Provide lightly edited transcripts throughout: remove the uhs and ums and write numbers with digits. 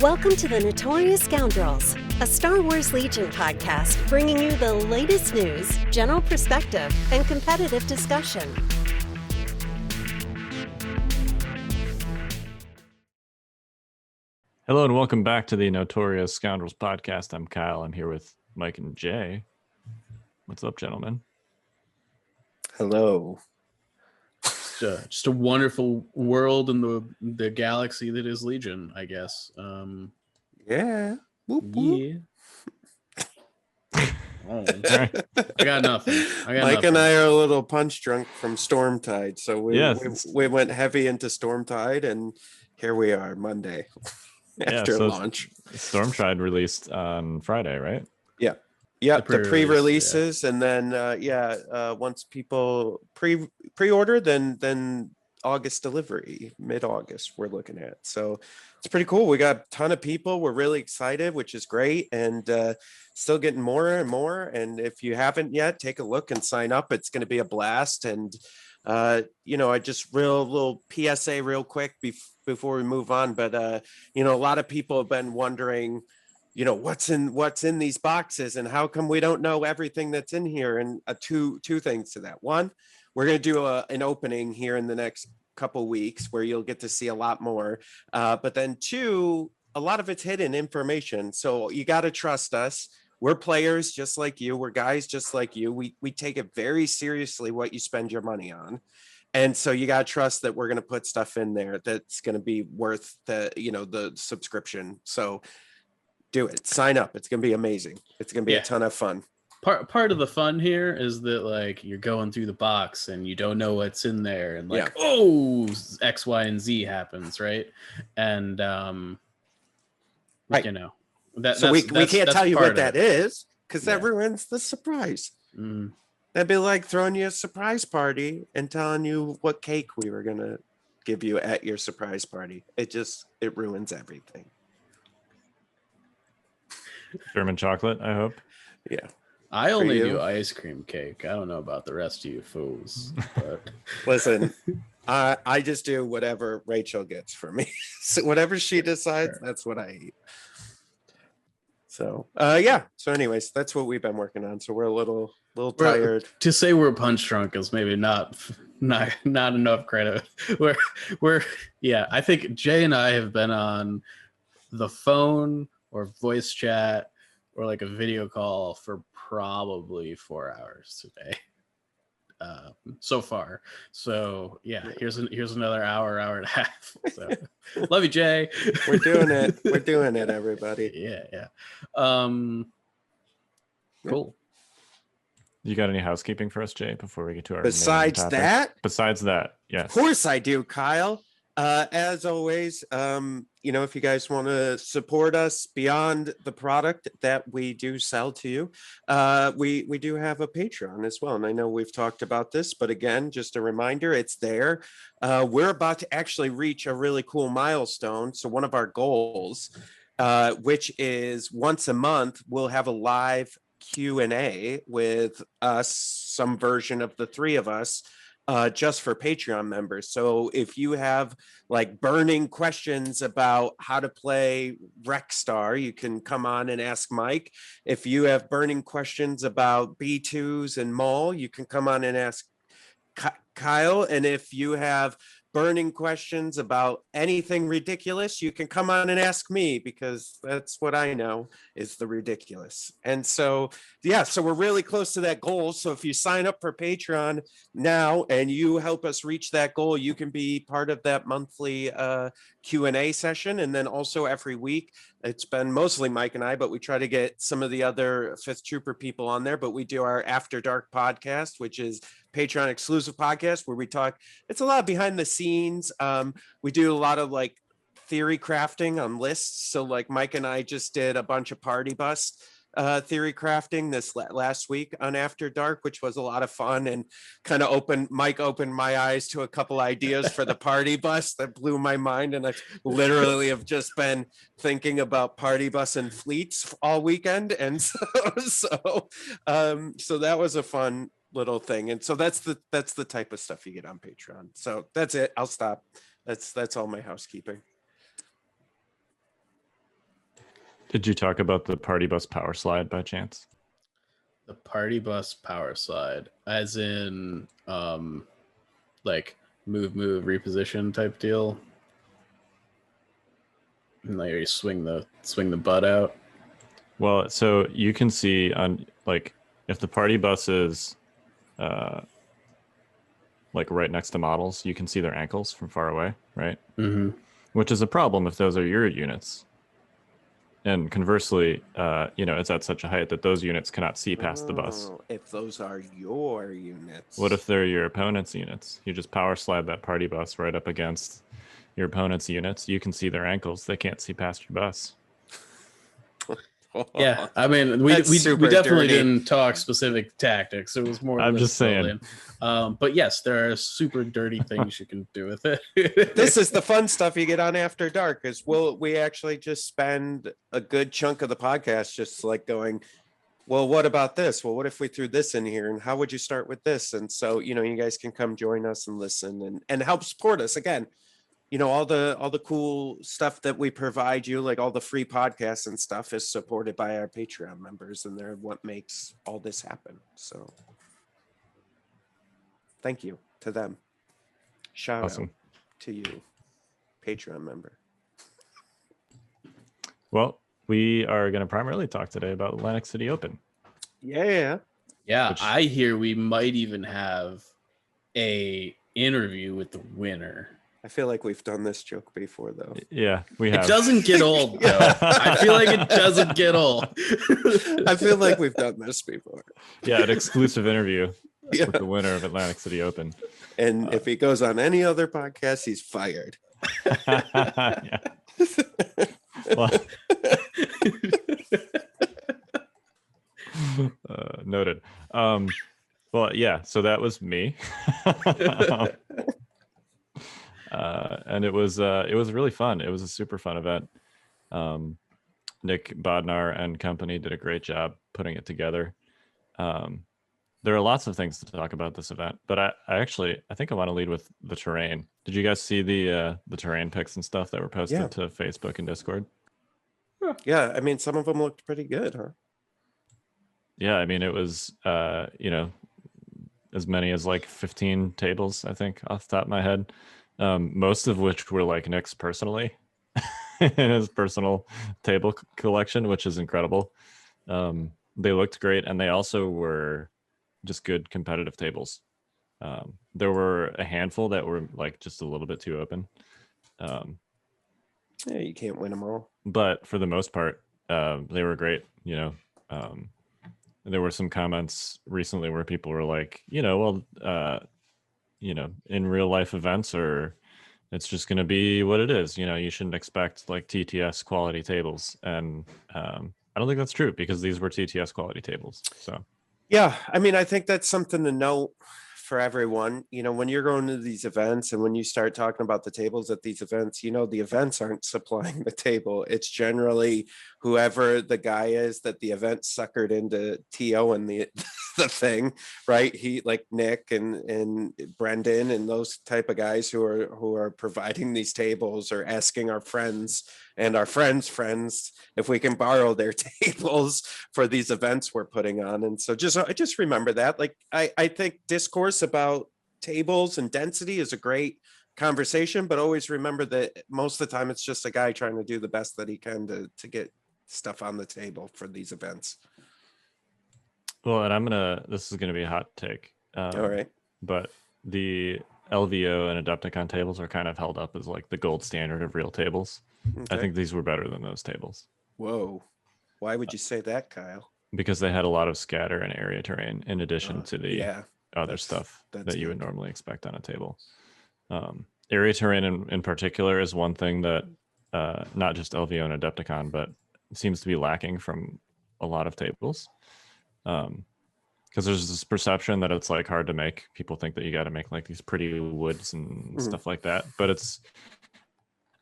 Welcome to the Notorious Scoundrels, a Star Wars Legion podcast bringing you the latest news, general perspective, and competitive discussion. Hello and welcome back to the Notorious Scoundrels podcast. I'm Kyle. I'm here with Mike and Jay. What's up, gentlemen? Hello. Just a wonderful world in the galaxy that is Legion, I guess. Yeah. Whoop, whoop. Yeah. I got nothing. Mike and I are a little punch drunk from Stormtide, so we went heavy into Stormtide, and here we are Monday after launch. Stormtide released on Friday, right? Yeah, the pre-releases, and then once people pre-order, then August delivery, mid-August we're looking at. So it's pretty cool. We got a ton of people. We're really excited, which is great, and still getting more and more. And if you haven't yet, take a look and sign up. It's going to be a blast. And I just little PSA real quick before we move on. But a lot of people have been wondering, what's in these boxes and how come we don't know everything that's in here. And two things to that. One, we're going to do an opening here in the next couple weeks where you'll get to see a lot more. But then two, a lot of it's hidden information. So you got to trust us. We're players just like you. We're guys just like you. We take it very seriously what you spend your money on. And so you got to trust that we're going to put stuff in there that's going to be worth the subscription. So do it. Sign up. It's going to be amazing. It's going to be a ton of fun. Part of the fun here is that you're going through the box and you don't know what's in there, and X, Y, and Z happens, right? And right. So we can't tell you what that is because that ruins the surprise. That'd be like throwing you a surprise party and telling you what cake we were going to give you at your surprise party. It ruins everything. German chocolate, I hope. Yeah. I only do ice cream cake. I don't know about the rest of you fools. But listen, I just do whatever Rachel gets for me. So whatever she decides, that's what I eat. So So anyways, that's what we've been working on. So we're a little tired. To say we're punch drunk is maybe not enough credit. I think Jay and I have been on the phone or voice chat or like a video call for probably 4 hours today so far. So here's another hour and a half. So love you, Jay. We're doing it everybody. Yeah. Cool. You got any housekeeping for us, Jay, before we get to our besides that, yes, of course I do, Kyle. As always, if you guys want to support us beyond the product that we do sell to you, we do have a Patreon as well. And I know we've talked about this, but again, just a reminder, it's there. We're about to actually reach a really cool milestone. So one of our goals, which is once a month, we'll have a live Q&A with us, some version of the three of us, just for Patreon members. So if you have burning questions about how to play Rexstar, you can come on and ask Mike. If you have burning questions about B2s and Maul, you can come on and ask Kyle. And if you have burning questions about anything ridiculous, you can come on and ask me, because that's what I know is the ridiculous. And so we're really close to that goal. So if you sign up for Patreon now and you help us reach that goal, you can be part of that monthly Q&A session. And then also every week, it's been mostly Mike and I, but we try to get some of the other Fifth Trooper people on there. But we do our After Dark podcast, which is Patreon exclusive podcast, where we talk, it's a lot behind the scenes. We do a lot of theory crafting on lists. So Mike and I just did a bunch of party bus theory crafting this last week on After Dark, which was a lot of fun and kind of Mike opened my eyes to a couple ideas for the party bus that blew my mind. And I literally have just been thinking about party bus and fleets all weekend. And so that was a fun little thing. And so that's the type of stuff you get on Patreon. So that's it. I'll stop. That's all my housekeeping. Did you talk about the party bus power slide by chance? The party bus power slide, as in like move, reposition type deal. And like you swing the butt out. Well, so you can see on like if the party bus is like right next to models, you can see their ankles from far away, right? Mm-hmm. Which is a problem if those are your units. And conversely, it's at such a height that those units cannot see past the bus. If those are your units. What if they're your opponent's units? You just power slide that party bus right up against your opponent's units. You can see their ankles. They can't see past your bus. Yeah, I mean, we definitely didn't talk specific tactics. It was more. I'm just saying. But yes, there are super dirty things you can do with it. This is the fun stuff you get on After Dark. Is we actually just spend a good chunk of the podcast just like going, well, what about this? Well, what if we threw this in here? And how would you start with this? And so, you guys can come join us and listen and help support us again. All the cool stuff that we provide you, like all the free podcasts and stuff, is supported by our Patreon members, and they're what makes all this happen. So thank you to them. Shout out to you, Patreon member. Well, we are going to primarily talk today about Atlantic City Open. Yeah. I hear we might even have a interview with the winner. I feel like we've done this joke before, though. Yeah, we have. It doesn't get old, though. I feel like it doesn't get old. I feel like we've done this before. Yeah, an exclusive interview with the winner of Atlantic City Open. And if he goes on any other podcast, he's fired. Yeah. Well, noted. Well, yeah, so that was me. And it was really fun. It was a super fun event. Nick Bodnar and company did a great job putting it together. There are lots of things to talk about this event, but I think I want to lead with the terrain. Did you guys see the terrain pics and stuff that were posted to Facebook and Discord? Yeah, I mean, some of them looked pretty good, huh? Yeah, I mean, it was as many as like 15 tables, I think, off the top of my head. Most of which were like Nick's personally in his personal table collection, which is incredible. They looked great, and they also were just good competitive tables. There were a handful that were like just a little bit too open. Yeah, you can't win them all. But for the most part, they were great. There were some comments recently where people were like, in real life events, or it's just going to be what it is. You shouldn't expect like TTS quality tables. And I don't think that's true, because these were TTS quality tables. So, yeah, I mean, I think that's something to note for everyone. When you're going to these events and when you start talking about the tables at these events, the events aren't supplying the table. It's generally whoever the guy is that the event suckered into TO and the thing, right? He, like Nick and Brendan and those type of guys who are providing these tables, or asking our friends and our friends' friends if we can borrow their tables for these events we're putting on. And so just remember that. Like, I think discourse about tables and density is a great conversation, but always remember that most of the time it's just a guy trying to do the best that he can to get stuff on the table for these events. Well, and this is gonna be a hot take. All right. But the LVO and Adepticon tables are kind of held up as like the gold standard of real tables. Okay. I think these were better than those tables. Whoa. Why would you say that, Kyle? Because they had a lot of scatter and area terrain in addition to the other stuff that you would normally expect on a table. Area terrain in particular is one thing that not just LVO and Adepticon, but seems to be lacking from a lot of tables. Because there's this perception that it's like hard to make. People think that you got to make like these pretty woods and stuff like that. But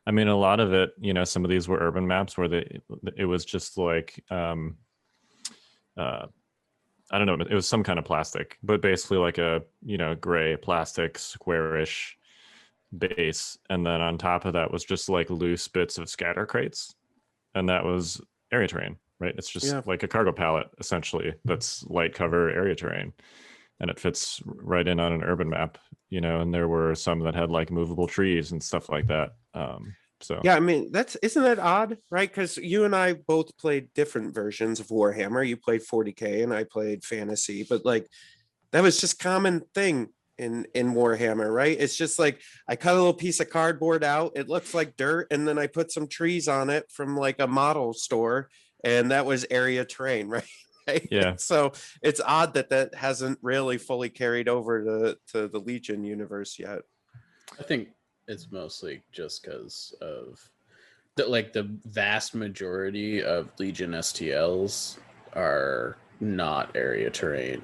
a lot of it, some of these were urban maps where it was just like, I don't know, it was some kind of plastic, but basically like a, gray plastic squarish base. And then on top of that was just like loose bits of scatter crates. And that was area terrain, right? It's just like a cargo pallet essentially. That's light cover area terrain, and it fits right in on an urban map, and there were some that had like movable trees and stuff like that. So yeah, I mean, isn't that odd, right? Because you and I both played different versions of Warhammer. You played 40K and I played fantasy, but like that was just common thing in Warhammer, right? It's just like I cut a little piece of cardboard out, it looks like dirt, and then I put some trees on it from like a model store, and that was area terrain, right? Yeah. So it's odd that hasn't really fully carried over to the Legion universe yet. I think it's mostly just because of the vast majority of Legion STLs are not area terrain.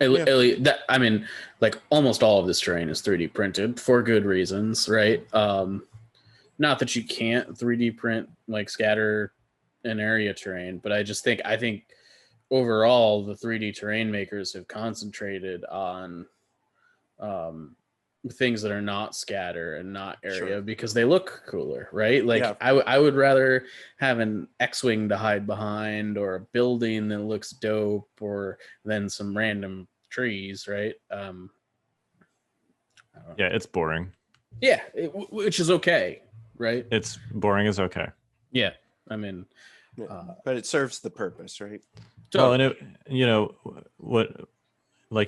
I mean, like almost all of this terrain is 3D printed for good reasons, right? Not that you can't 3D print like scatter an area terrain, but I think overall the 3D terrain makers have concentrated on things that are not scatter and not area because they look cooler, right? Like I would rather have an X-wing to hide behind or a building that looks dope or than some random trees, right? Yeah, it's boring. Yeah, which is okay, right? It's boring is okay. Yeah, I mean, but it serves the purpose, right? Well, and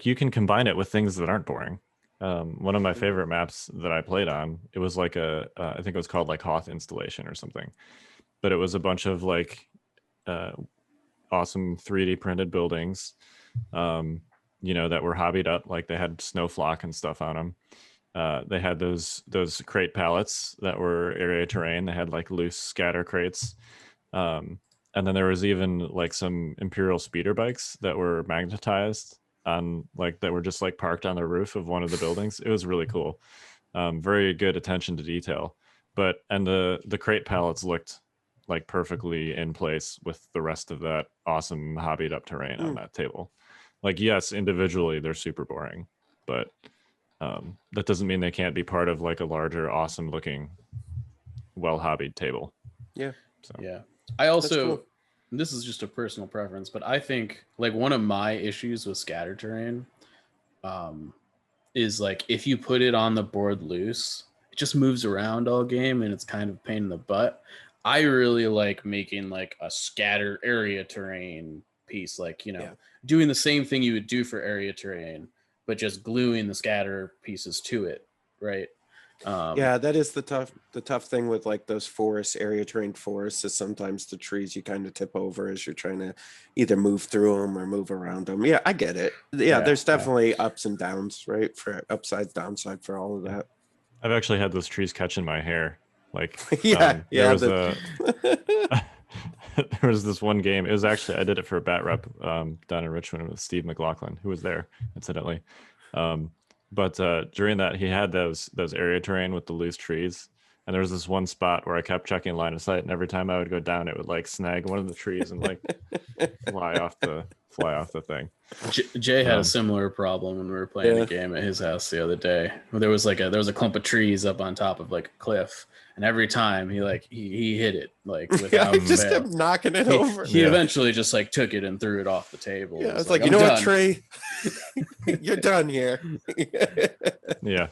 you can combine it with things that aren't boring. One of my favorite maps that I played on, it was like I think it was called like Hoth installation or something, but it was a bunch of like awesome 3D printed buildings, that were hobbied up, like they had snow flock and stuff on them. They had those crate pallets that were area terrain. They had like loose scatter crates. And then there was even like some Imperial speeder bikes that were magnetized on like that were just like parked on the roof of one of the buildings. It was really cool. Very good attention to detail. And the crate pallets looked like perfectly in place with the rest of that awesome hobbied up terrain on that table. Like, yes, individually they're super boring, but that doesn't mean they can't be part of like a larger, awesome looking, well hobbied table. Yeah. So yeah. I also, this is just a personal preference, but I think like one of my issues with scatter terrain is like if you put it on the board loose, it just moves around all game and it's kind of a pain in the butt. I really like making like a scatter area terrain piece, like, doing the same thing you would do for area terrain, but just gluing the scatter pieces to it, right? That is the tough thing with like those area terrain forests is sometimes the trees you kind of tip over as you're trying to either move through them or move around them. Yeah, I get it. There's definitely ups and downs, right? For upside, downside for all of that. I've actually had those trees catching my hair. Like, there was this one game. It was actually, I did it for a bat rep down in Richmond with Steve McLaughlin, who was there incidentally. But during that, he had those area terrain with the loose trees. And there was this one spot where I kept checking line of sight, and every time I would go down, it would like snag one of the trees and like fly off the thing. Jay had a similar problem when we were playing a game at his house the other day. There was a clump of trees up on top of like a cliff, and every time he hit it like without he just kept knocking it over. He eventually just like took it and threw it off the table. Yeah, it's like you know what, Trey, you're done here. Yeah.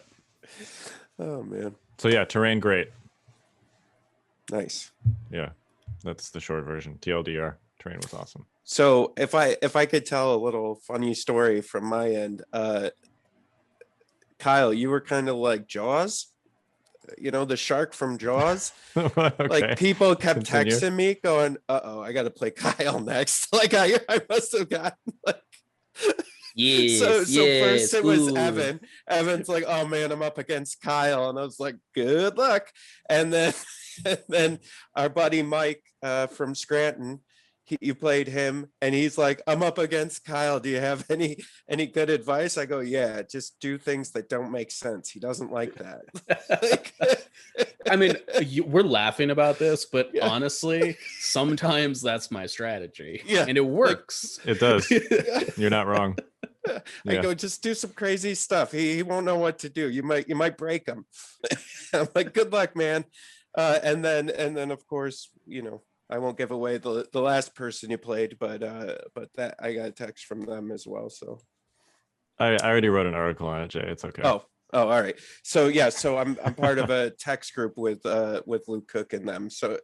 Oh man. So yeah, terrain great. Nice. Yeah, that's the short version. TLDR, terrain was awesome. So if I could tell a little funny story from my end, Kyle, you were kind of like Jaws, the shark from Jaws. Okay. Like people kept texting me going, I got to play Kyle next. Like I must have gotten like. Yes, so first it was Evan. Evan's like, oh man, I'm up against Kyle, and I was like, good luck. And then our buddy Mike from Scranton, you played him, and he's like, I'm up against Kyle. Do you have any good advice? I go, yeah, just do things that don't make sense. He doesn't like that. I mean, we're laughing about this, but honestly, sometimes that's my strategy. Yeah, and it works. It does. You're not wrong. I go, just do some crazy stuff. He won't know what to do. You might break him. I'm like, good luck, man. And then of course, I won't give away the last person you played, but that I got a text from them as well. So I already wrote an article on it, Jay. It's okay. Oh, all right. So yeah, so I'm part of a text group with Luke Cook and them. So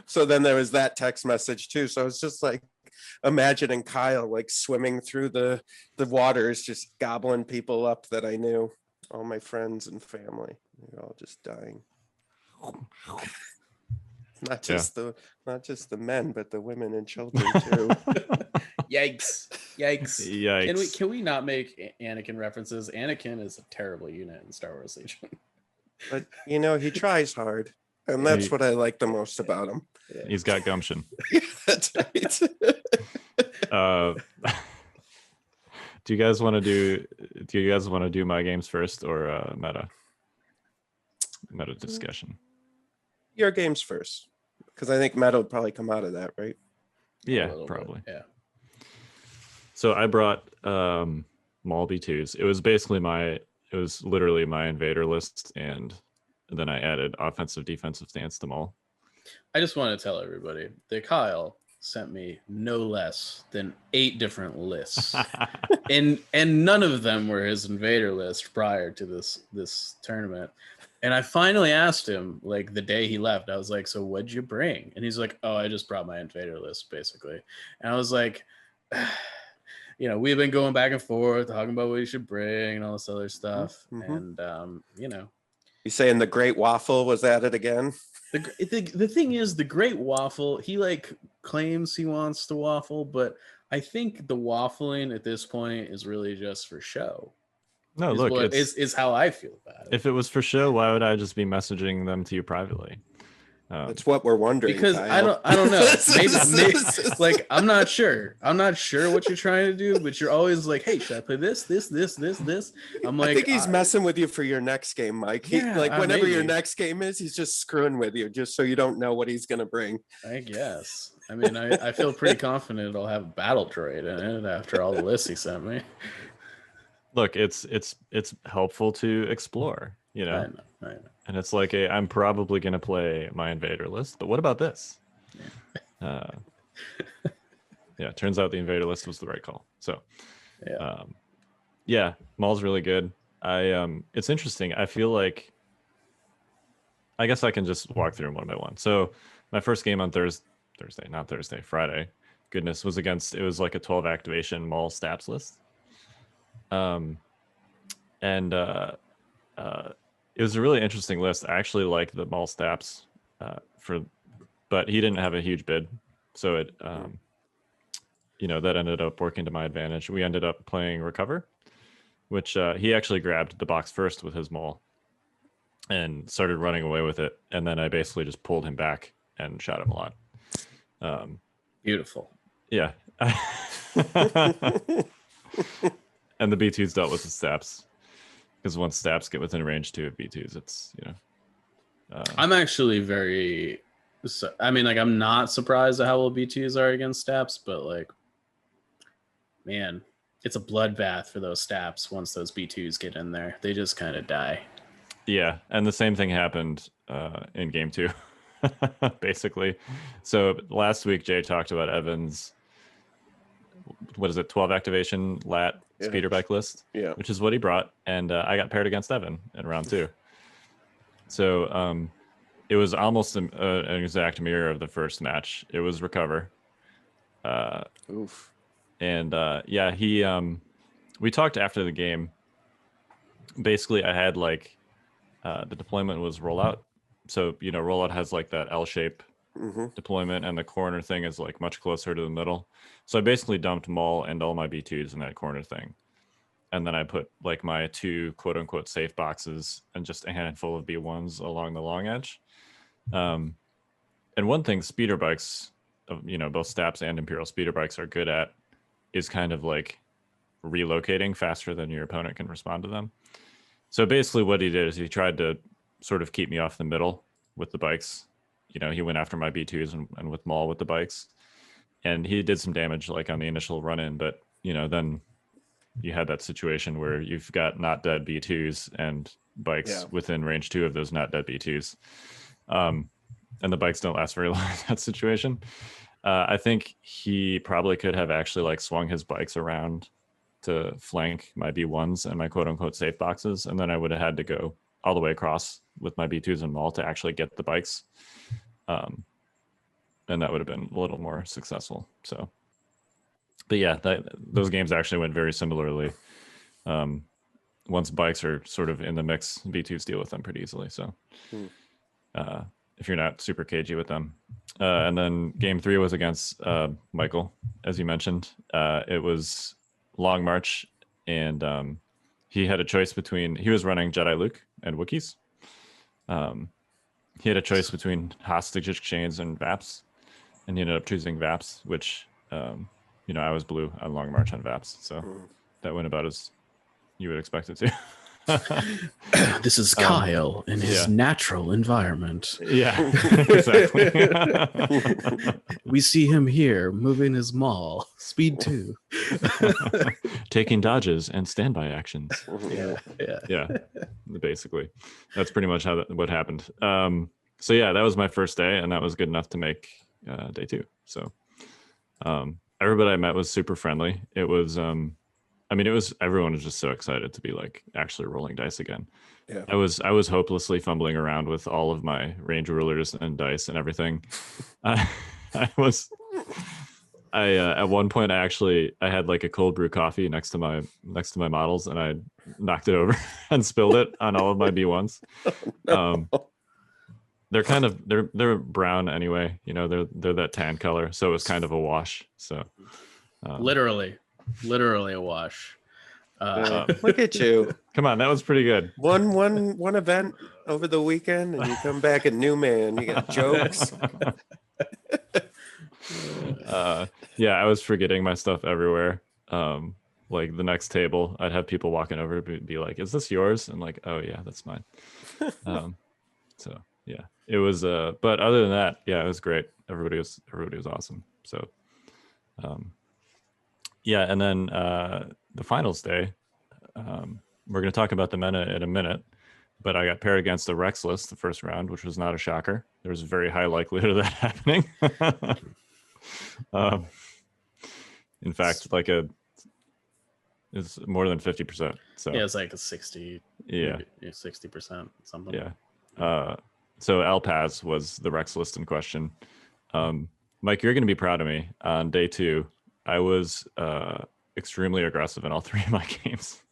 so then there was that text message too. So it's just like imagining Kyle like swimming through the waters, just gobbling people up that I knew, all my friends and family, they're all just dying. Not just the men, but the women and children too. Yikes! Can we not make Anakin references? Anakin is a terrible unit in Star Wars Legion. But he tries hard, and that's what I like the most about him. He's got gumption. That's right. Do you guys want to do my games first or meta discussion? Your games first, because I think meta would probably come out of that, right? Yeah, probably. Yeah. So I brought Maul B2s. It was literally my invader list, and then I added offensive defensive stance to Maul. I just want to tell everybody that Kyle sent me no less than 8 different lists. and none of them were his invader list prior to this tournament. And I finally asked him, like, the day he left, I was like, so what'd you bring? And he's like, oh, I just brought my invader list, basically. And I was like, we've been going back and forth, talking about what you should bring and all this other stuff. Mm-hmm. And, You saying the Great Waffle was at it again? The thing is, the Great Waffle, he, like, claims he wants to waffle, but I think the waffling at this point is really just for show. No, look, is how I feel about it. If it was for show, why would I just be messaging them to you privately? That's what we're wondering. Because Kyle. I don't know. maybe, like, I'm not sure what you're trying to do, but you're always like, hey, should I play this? I'm like, I think he's messing with you for your next game, Mike. Whenever your next game is, he's just screwing with you, just so you don't know what he's gonna bring. I guess. I mean, I feel pretty confident it'll have battle droid in it after all the lists he sent me. Look, it's helpful to explore, I know. And it's like I'm probably gonna play my invader list, but what about this? Yeah, turns out the invader list was the right call. So Maul's really good. It's interesting. I feel like I guess I can just walk through them one by one. So my first game on Friday, goodness, was it was like a 12 activation Maul Staps list. It was a really interesting list. I actually like the Maul Staps but he didn't have a huge bid, so it that ended up working to my advantage. We ended up playing Recover, which he actually grabbed the box first with his Maul and started running away with it, and then I basically just pulled him back and shot him a lot. Beautiful. Yeah. And the B2s dealt with the Staps, because once Staps get within range 2 of B2s, it's I'm actually I'm not surprised at how well B2s are against Staps, but like, man, it's a bloodbath for those Staps once those B2s get in there. They just kind of die. Yeah, and the same thing happened in game 2, basically. So last week, Jay talked about Evan's, 12 activation lat speeder bike list, which is what he brought, and I got paired against Evan in round 2. So it was almost an exact mirror of the first match. It was Recover. Oof. And we talked after the game. Basically, I had like the deployment was rollout. So rollout has like that L shape deployment, and the corner thing is like much closer to the middle. So I basically dumped Maul and all my B2s in that corner thing, and then I put like my 2 quote unquote safe boxes and just a handful of B1s along the long edge. And one thing speeder bikes, both Staps and Imperial speeder bikes are good at is kind of like relocating faster than your opponent can respond to them. So basically what he did is he tried to sort of keep me off the middle with the bikes. He went after my B2s and with Maul with the bikes, and he did some damage like on the initial run in, but then you had that situation where you've got not dead B2s and bikes within range 2 of those not dead B2s. And the bikes don't last very long in that situation. I think he probably could have actually like swung his bikes around to flank my B1s and my quote unquote safe boxes. And then I would have had to go all the way across with my B2s and Maul to actually get the bikes. And that would have been a little more successful. So, but yeah, those games actually went very similarly. Once bikes are sort of in the mix, B2s deal with them pretty easily. So, if you're not super cagey with them. And then game 3 was against Michael, as you mentioned. It was Long March, and he had a choice between, he was running Jedi Luke and Wookiees. He had a choice between Hostage Exchange and Vaps, and he ended up choosing Vaps, which, I was blue on Long March on Vaps. So that went about as you would expect it to. This is Kyle in his natural environment. Yeah, exactly. We see him here moving his Maul, speed 2, taking dodges and standby actions. Yeah. Basically, that's pretty much what happened. So yeah, that was my first day, and that was good enough to make day 2. So everybody I met was super friendly. It was everyone was just so excited to be like actually rolling dice again. Yeah. I was hopelessly fumbling around with all of my range rulers and dice and everything. I at one point I had like a cold brew coffee next to my models, and I knocked it over and spilled it on all of my B1s. They're brown anyway, they're that tan color, so it was kind of a wash. So literally a wash. Look at you. Come on, that was pretty good. One event over the weekend, and you come back a new man. You got jokes. I was forgetting my stuff everywhere. Like the next table, I'd have people walking over to be like, "Is this yours?" And like, "Oh yeah, that's mine." So yeah, it was. But other than that, yeah, it was great. Everybody was awesome. So, and then the finals day, we're going to talk about the meta in a minute, but I got paired against the Rexless the first round, which was not a shocker. There was a very high likelihood of that happening. In fact, it's more than 50%. So yeah, it's like a 60. Yeah, 60% something. Yeah. So Alpaz was the Rexless in question. Mike, you're going to be proud of me. On day 2, I was extremely aggressive in all 3 of my games.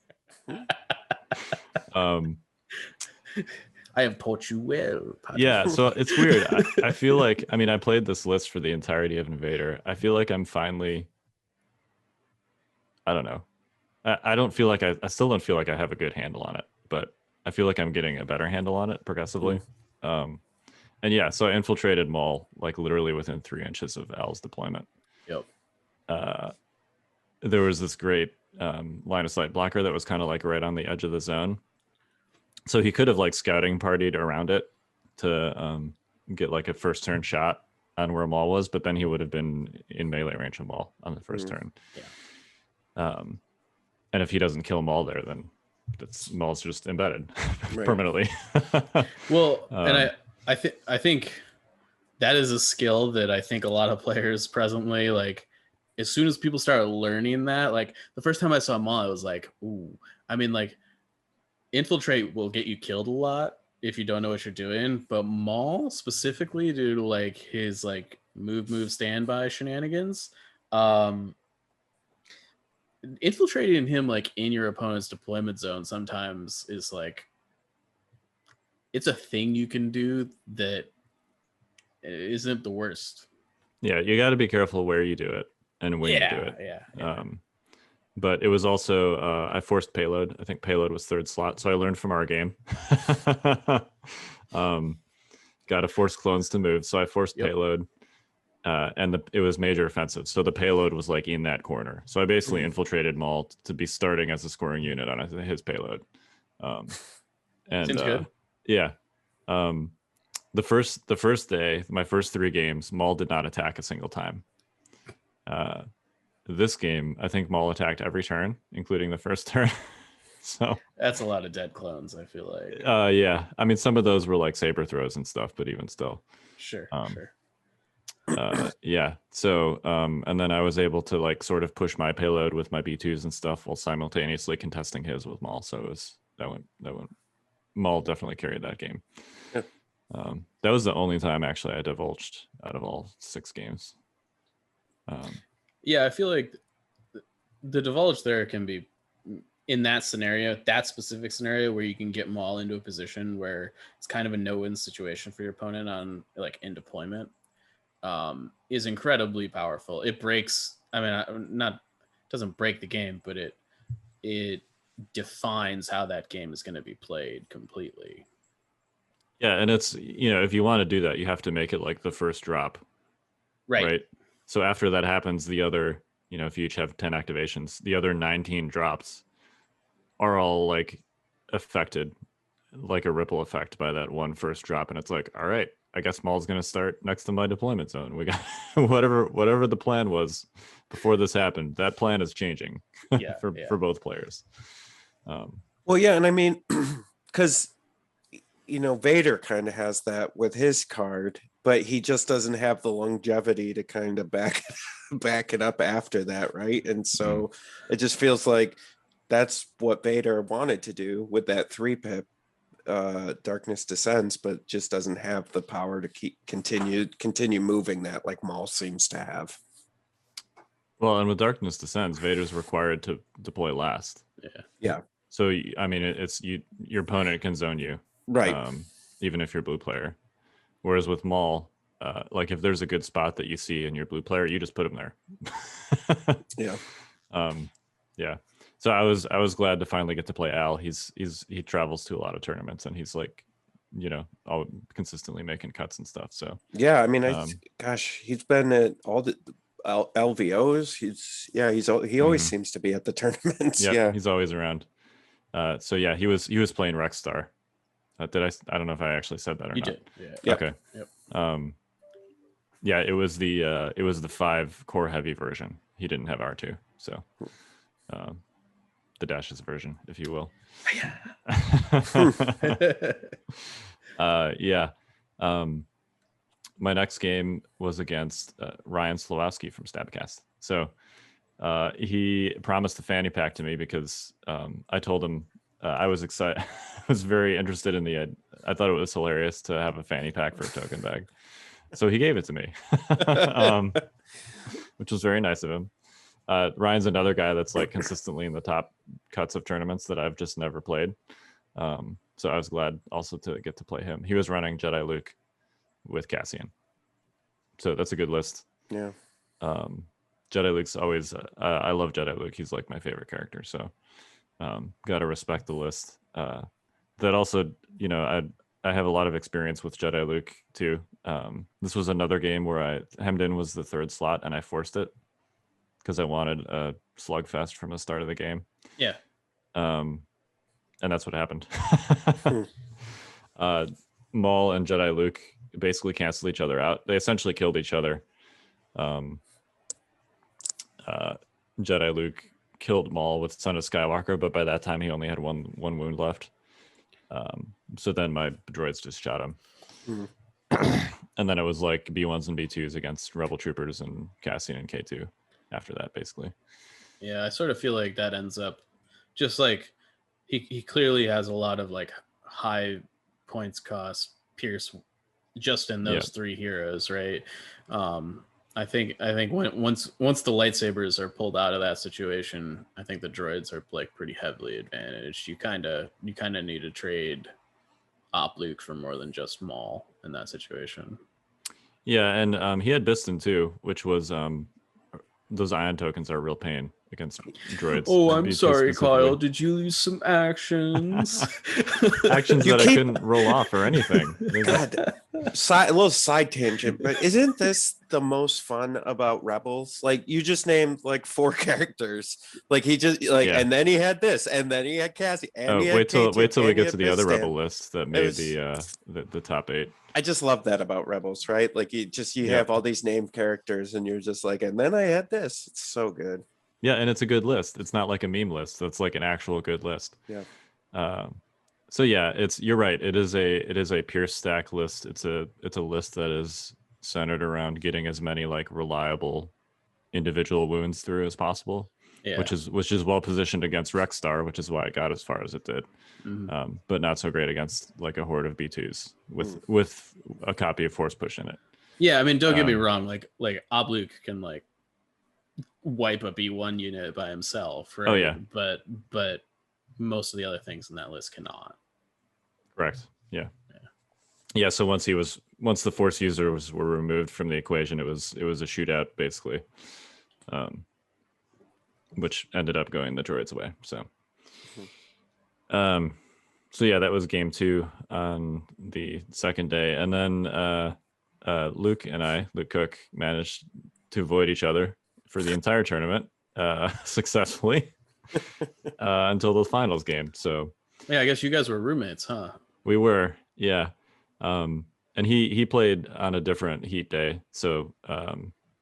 I have taught you well, Patrick. Yeah, so it's weird. I feel like, I played this list for the entirety of Invader. I feel like I'm finally, I don't know. I don't feel like I still don't feel like I have a good handle on it, but I feel like I'm getting a better handle on it progressively. And yeah, so I infiltrated Maul like literally within 3 inches of Al's deployment. Yep. There was this great line of sight blocker that was kind of like right on the edge of the zone. So he could have like scouting partied around it to get like a first turn shot on where Maul was, but then he would have been in melee range of Maul on the first turn. Yeah. And if he doesn't kill Maul there, then Maul's just embedded permanently. Well, and I think that is a skill that I think a lot of players presently, like, as soon as people start learning that, like the first time I saw Maul, I was like, ooh. Like infiltrate will get you killed a lot if you don't know what you're doing, but Maul specifically due to like his like move standby shenanigans, infiltrating him like in your opponent's deployment zone sometimes is like, it's a thing you can do that isn't the worst. Yeah, you got to be careful where you do it and when you do it. Yeah. But it was also I forced payload. I think payload was 3rd slot, so I learned from our game. Got to force clones to move, so I forced payload, and it was major offensive. So the payload was like in that corner. So I basically infiltrated Maul to be starting as a scoring unit on his payload. And seems good. Yeah. The first day, my first 3 games, Maul did not attack a single time. This game, I think Maul attacked every turn, including the first turn. So that's a lot of dead clones, I feel like. Yeah, I mean, some of those were like saber throws and stuff, but even still. Sure. Yeah. So and then I was able to like sort of push my payload with my B2s and stuff while simultaneously contesting his with Maul. So it was that went Maul definitely carried that game. Yeah. That was the only time actually I divulged out of all 6 games. Yeah, I feel like the divulge there can be in that scenario, that specific scenario where you can get Maul into a position where it's kind of a no-win situation for your opponent on like in deployment, is incredibly powerful. It breaks, I mean, not doesn't break the game, but it defines how that game is going to be played completely. Yeah, and it's, if you want to do that, you have to make it like the first drop. Right. So after that happens, the other, if you each have 10 activations, the other 19 drops are all like affected like a ripple effect by that one first drop. And it's like, all right, I guess Maul's going to start next to my deployment zone. We got whatever the plan was before this happened, that plan is changing for both players. Well, yeah. And I mean, because, Vader kind of has that with his card, but he just doesn't have the longevity to kind of back it up after that. Right. And so it just feels like that's what Vader wanted to do with that 3-pip. Darkness Descends, but just doesn't have the power to continue moving that like Maul seems to have. Well, and with Darkness Descends, Vader's required to deploy last. Yeah. So I mean, it's your opponent can zone you, right? Even if you're blue player. Whereas with Maul, like if there's a good spot that you see in your blue player, you just put him there. Yeah. Yeah. So I was glad to finally get to play Al. He travels to a lot of tournaments and he's like, all consistently making cuts and stuff. So yeah, I mean, he's been at all the LVOs. He always seems to be at the tournaments. Yep, yeah, he's always around. So yeah, he was playing Rexstar. I don't know if I actually said that or you not. Did. Yeah. Okay. Yep. Yeah, it was the 5 core heavy version. He didn't have R2, so the Dashes version, if you will. Yeah. My next game was against Ryan Slawowski from Stabcast. So he promised a fanny pack to me because I told him I was excited. I was very interested in I thought it was hilarious to have a fanny pack for a token bag. So he gave it to me, which was very nice of him. Ryan's another guy that's like consistently in the top cuts of tournaments that I've just never played. So I was glad also to get to play him. He was running Jedi Luke with Cassian. So that's a good list. Yeah. Jedi Luke's always, I love Jedi Luke. He's like my favorite character. So got to respect the list. That also, I have a lot of experience with Jedi Luke too. This was another game where Hemden was the 3rd slot and I forced it because I wanted a slugfest from the start of the game. Yeah. And that's what happened. Maul and Jedi Luke basically canceled each other out. They essentially killed each other. Jedi Luke killed Maul with Son of Skywalker, but by that time he only had one wound left. So then my droids just shot him. And then it was like B1s and B2s against Rebel Troopers and Cassian and K2 after that, basically. Yeah, I sort of feel like that ends up just like he clearly has a lot of like high points cost Pierce just in those 3 heroes, right? I think once the lightsabers are pulled out of that situation, I think the droids are like pretty heavily advantaged. You kind of need to trade Op Luke for more than just Maul in that situation. Yeah, and he had Biston too, which was those ion tokens are a real pain against droids. Oh, I'm sorry, Kyle. Did you lose some actions? Actions that I couldn't roll off or anything. God, a little side tangent, but isn't this the most fun about Rebels? Like you just named like 4 characters. Like he just and then he had this, and then he had Cassie. And wait till we get to the other Rebel list that made the top 8. I just love that about Rebels, right? Like you have all these named characters, and you're just like, and then I had this. It's so good. Yeah, and it's a good list. It's not like a meme list. It's like an actual good list. Yeah. So yeah, you're right. It is a pure stack list. It's a list that is centered around getting as many like reliable individual wounds through as possible. Yeah. Which is well positioned against Rexstar, which is why it got as far as it did. But not so great against like a horde of B2s with a copy of Force Push in it. Yeah, I mean, don't get me wrong. Like Obluk can like wipe a B1 unit by himself, right? Oh yeah, but most of the other things in that list cannot. Correct. Yeah. So once the Force users were removed from the equation, it was a shootout basically, which ended up going the droids' way. So, so yeah, that was game 2 on the second day, and then Luke Cook, managed to avoid each other for the entire tournament successfully until the finals game. So yeah, I guess you guys were roommates, huh? We were, yeah. And he played on a different heat day, so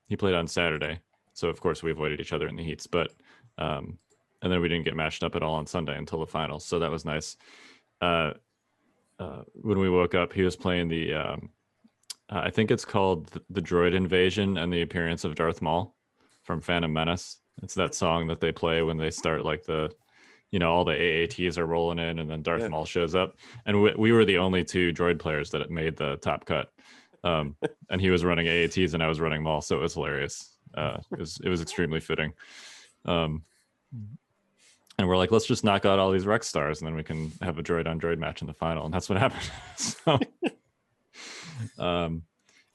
he played on Saturday. So of course we avoided each other in the heats, but and then we didn't get matched up at all on Sunday until the finals. So that was nice. When we woke up, he was playing the I think it's called the Droid Invasion and the Appearance of Darth Maul from Phantom Menace. It's that song that they play when they start like all the AATs are rolling in and then Darth Maul shows up. And we were the only 2 droid players that made the top cut. And he was running AATs and I was running Maul. So it was hilarious. It was extremely fitting. And we're like, let's just knock out all these Rex stars and then we can have a droid on droid match in the final. And that's what happened. So,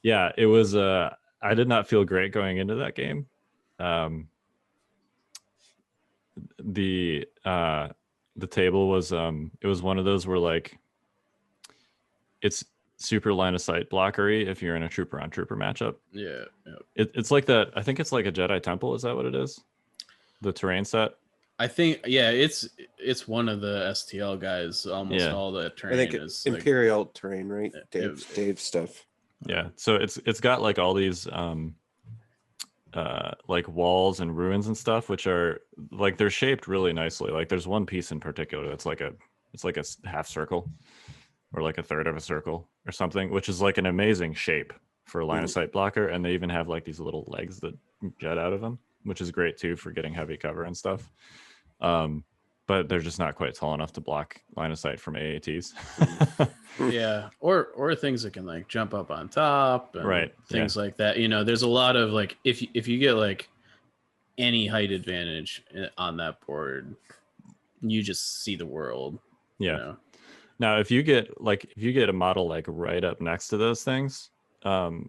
yeah, it was, I did not feel great going into that game. The table was it was one of those where like it's super line of sight blockery if you're in a trooper on trooper matchup. Yeah. It's like that. I think it's like a Jedi temple. Is that what it is? The terrain set. I think it's one of the STL guys. Almost all the terrain I think is Imperial terrain, right? Dave stuff. Yeah. So it's got like all these like walls and ruins and stuff, which are like they're shaped really nicely. Like there's one piece in particular that's like a half circle or like a third of a circle or something, which is like an amazing shape for a line of sight blocker. And they even have like these little legs that jet out of them, which is great too for getting heavy cover and stuff. But they're just not quite tall enough to block line of sight from AATs. Yeah, or things that can like jump up on top, and right? Things like that. There's a lot of like if you get like any height advantage on that board, you just see the world. Yeah. Now, if you get a model like right up next to those things,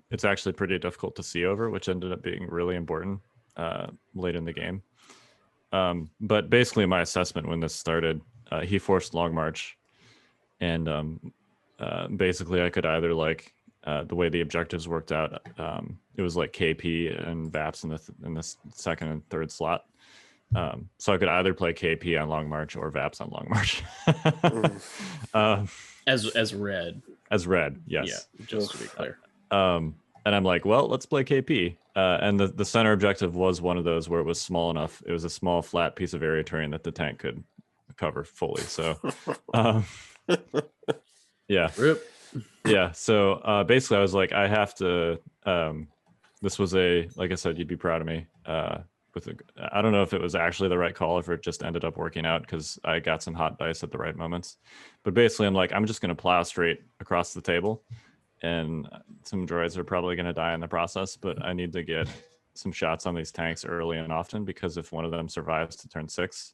it's actually pretty difficult to see over, which ended up being really important late in the game. But basically, my assessment when this started, he forced Long March, and basically I could either like the way the objectives worked out, it was like KP and VAPS in the second and third slot. So I could either play KP on Long March or VAPS on Long March. As red. As red, yes. Yeah, just to be clear. And I'm like, well, let's play KP. And the center objective was one of those where it was small enough. It was a small, flat piece of area terrain that the tank could cover fully. So, yeah. Rip. Yeah. So basically, I was like, I have to. This was like I said, you'd be proud of me. I don't know if it was actually the right call, if it just ended up working out because I got some hot dice at the right moments. But basically, I'm like, I'm just going to plow straight across the table. And some droids are probably going to die in the process, but I need to get some shots on these tanks early and often because if one of them survives to turn 6,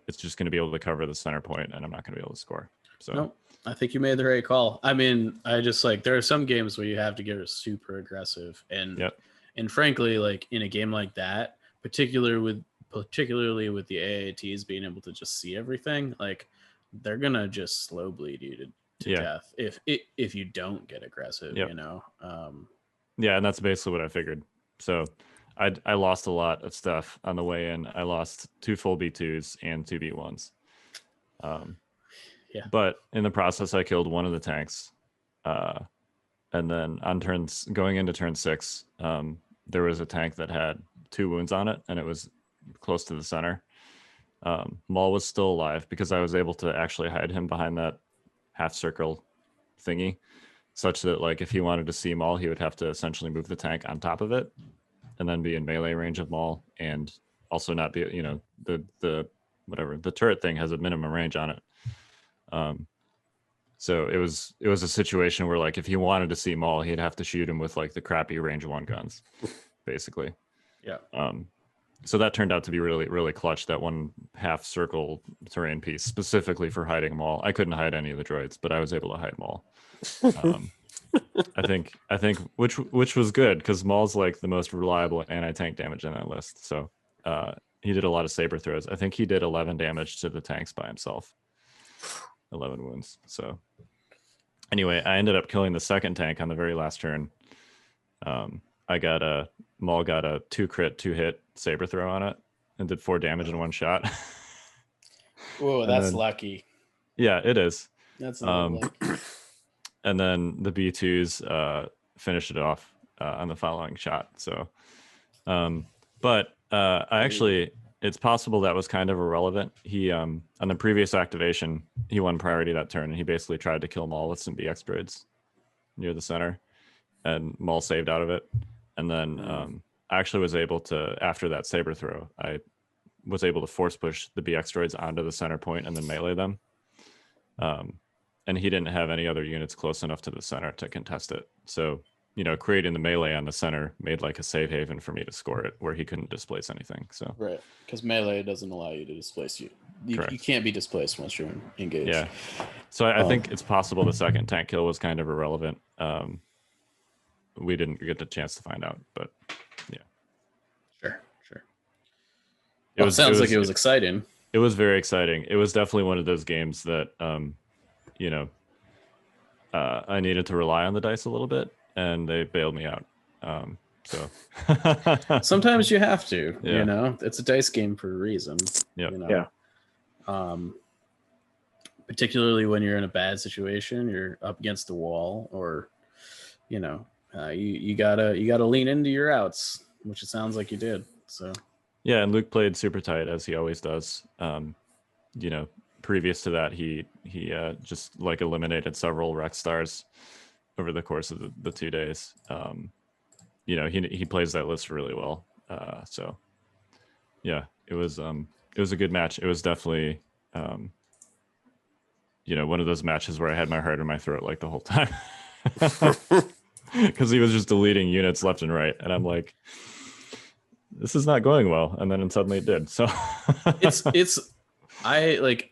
it's just going to be able to cover the center point, and I'm not going to be able to score. So, no, I think you made the right call. I mean, I just like there are some games where you have to get super aggressive, and frankly, like in a game like that, particularly with the AATs being able to just see everything, like they're gonna just slow bleed you to death if you don't get aggressive. Yeah, and that's basically what I figured. So I lost a lot of stuff on the way in. I lost 2 full B2s and 2 B1s. But in the process I killed one of the tanks, and then going into turn 6, there was a tank that had 2 wounds on it, and it was close to the center. Maul was still alive because I was able to actually hide him behind that half circle thingy, such that like if he wanted to see Maul, he would have to essentially move the tank on top of it and then be in melee range of Maul, and also not be, you know, the whatever, the turret thing has a minimum range on it. So it was a situation where like if he wanted to see Maul, he'd have to shoot him with like the crappy range 1 guns, basically. Yeah. So that turned out to be really, really clutch, that one half circle terrain piece specifically for hiding Maul. I couldn't hide any of the droids, but I was able to hide Maul. I think which was good because Maul's like the most reliable anti-tank damage in that list. So he did a lot of saber throws. I think he did 11 damage to the tanks by himself. 11 wounds. So anyway, I ended up killing the second tank on the very last turn. Maul got a 2 crit 2 hit saber throw on it and did 4 damage in 1 shot. Whoa, that's lucky. Yeah, it is. That's lucky. And then the B2s finished it off on the following shot. So, but I actually, it's possible that was kind of irrelevant. He on the previous activation, he won priority that turn, and he basically tried to kill Maul with some BX droids near the center, and Maul saved out of it. And then I actually was able to, after that saber throw, I was able to force push the BX droids onto the center point and then melee them. And he didn't have any other units close enough to the center to contest it. So, you know, creating the melee on the center made like a safe haven for me to score it where he couldn't displace anything. So right, because melee doesn't allow you to displace you. You can't be displaced once you're engaged. Yeah. So I think it's possible the second tank kill was kind of irrelevant. We didn't get the chance to find out, but yeah. Sure. It sounds like it was exciting. It was very exciting. It was definitely one of those games that, you know, I needed to rely on the dice a little bit, and they bailed me out. So sometimes you have to, you know, it's a dice game for a reason. Yep. You know? Yeah. Particularly when you're in a bad situation, you're up against the wall, or, you know, you gotta lean into your outs, which it sounds like you did. So yeah, and Luke played super tight as he always does. You know, previous to that, he just like eliminated several Rex stars over the course of the 2 days. You know, he plays that list really well. So yeah, it was a good match. It was definitely you know, one of those matches where I had my heart in my throat like the whole time. Because he was just deleting units left and right, and I'm like, this is not going well. And then suddenly it did. So I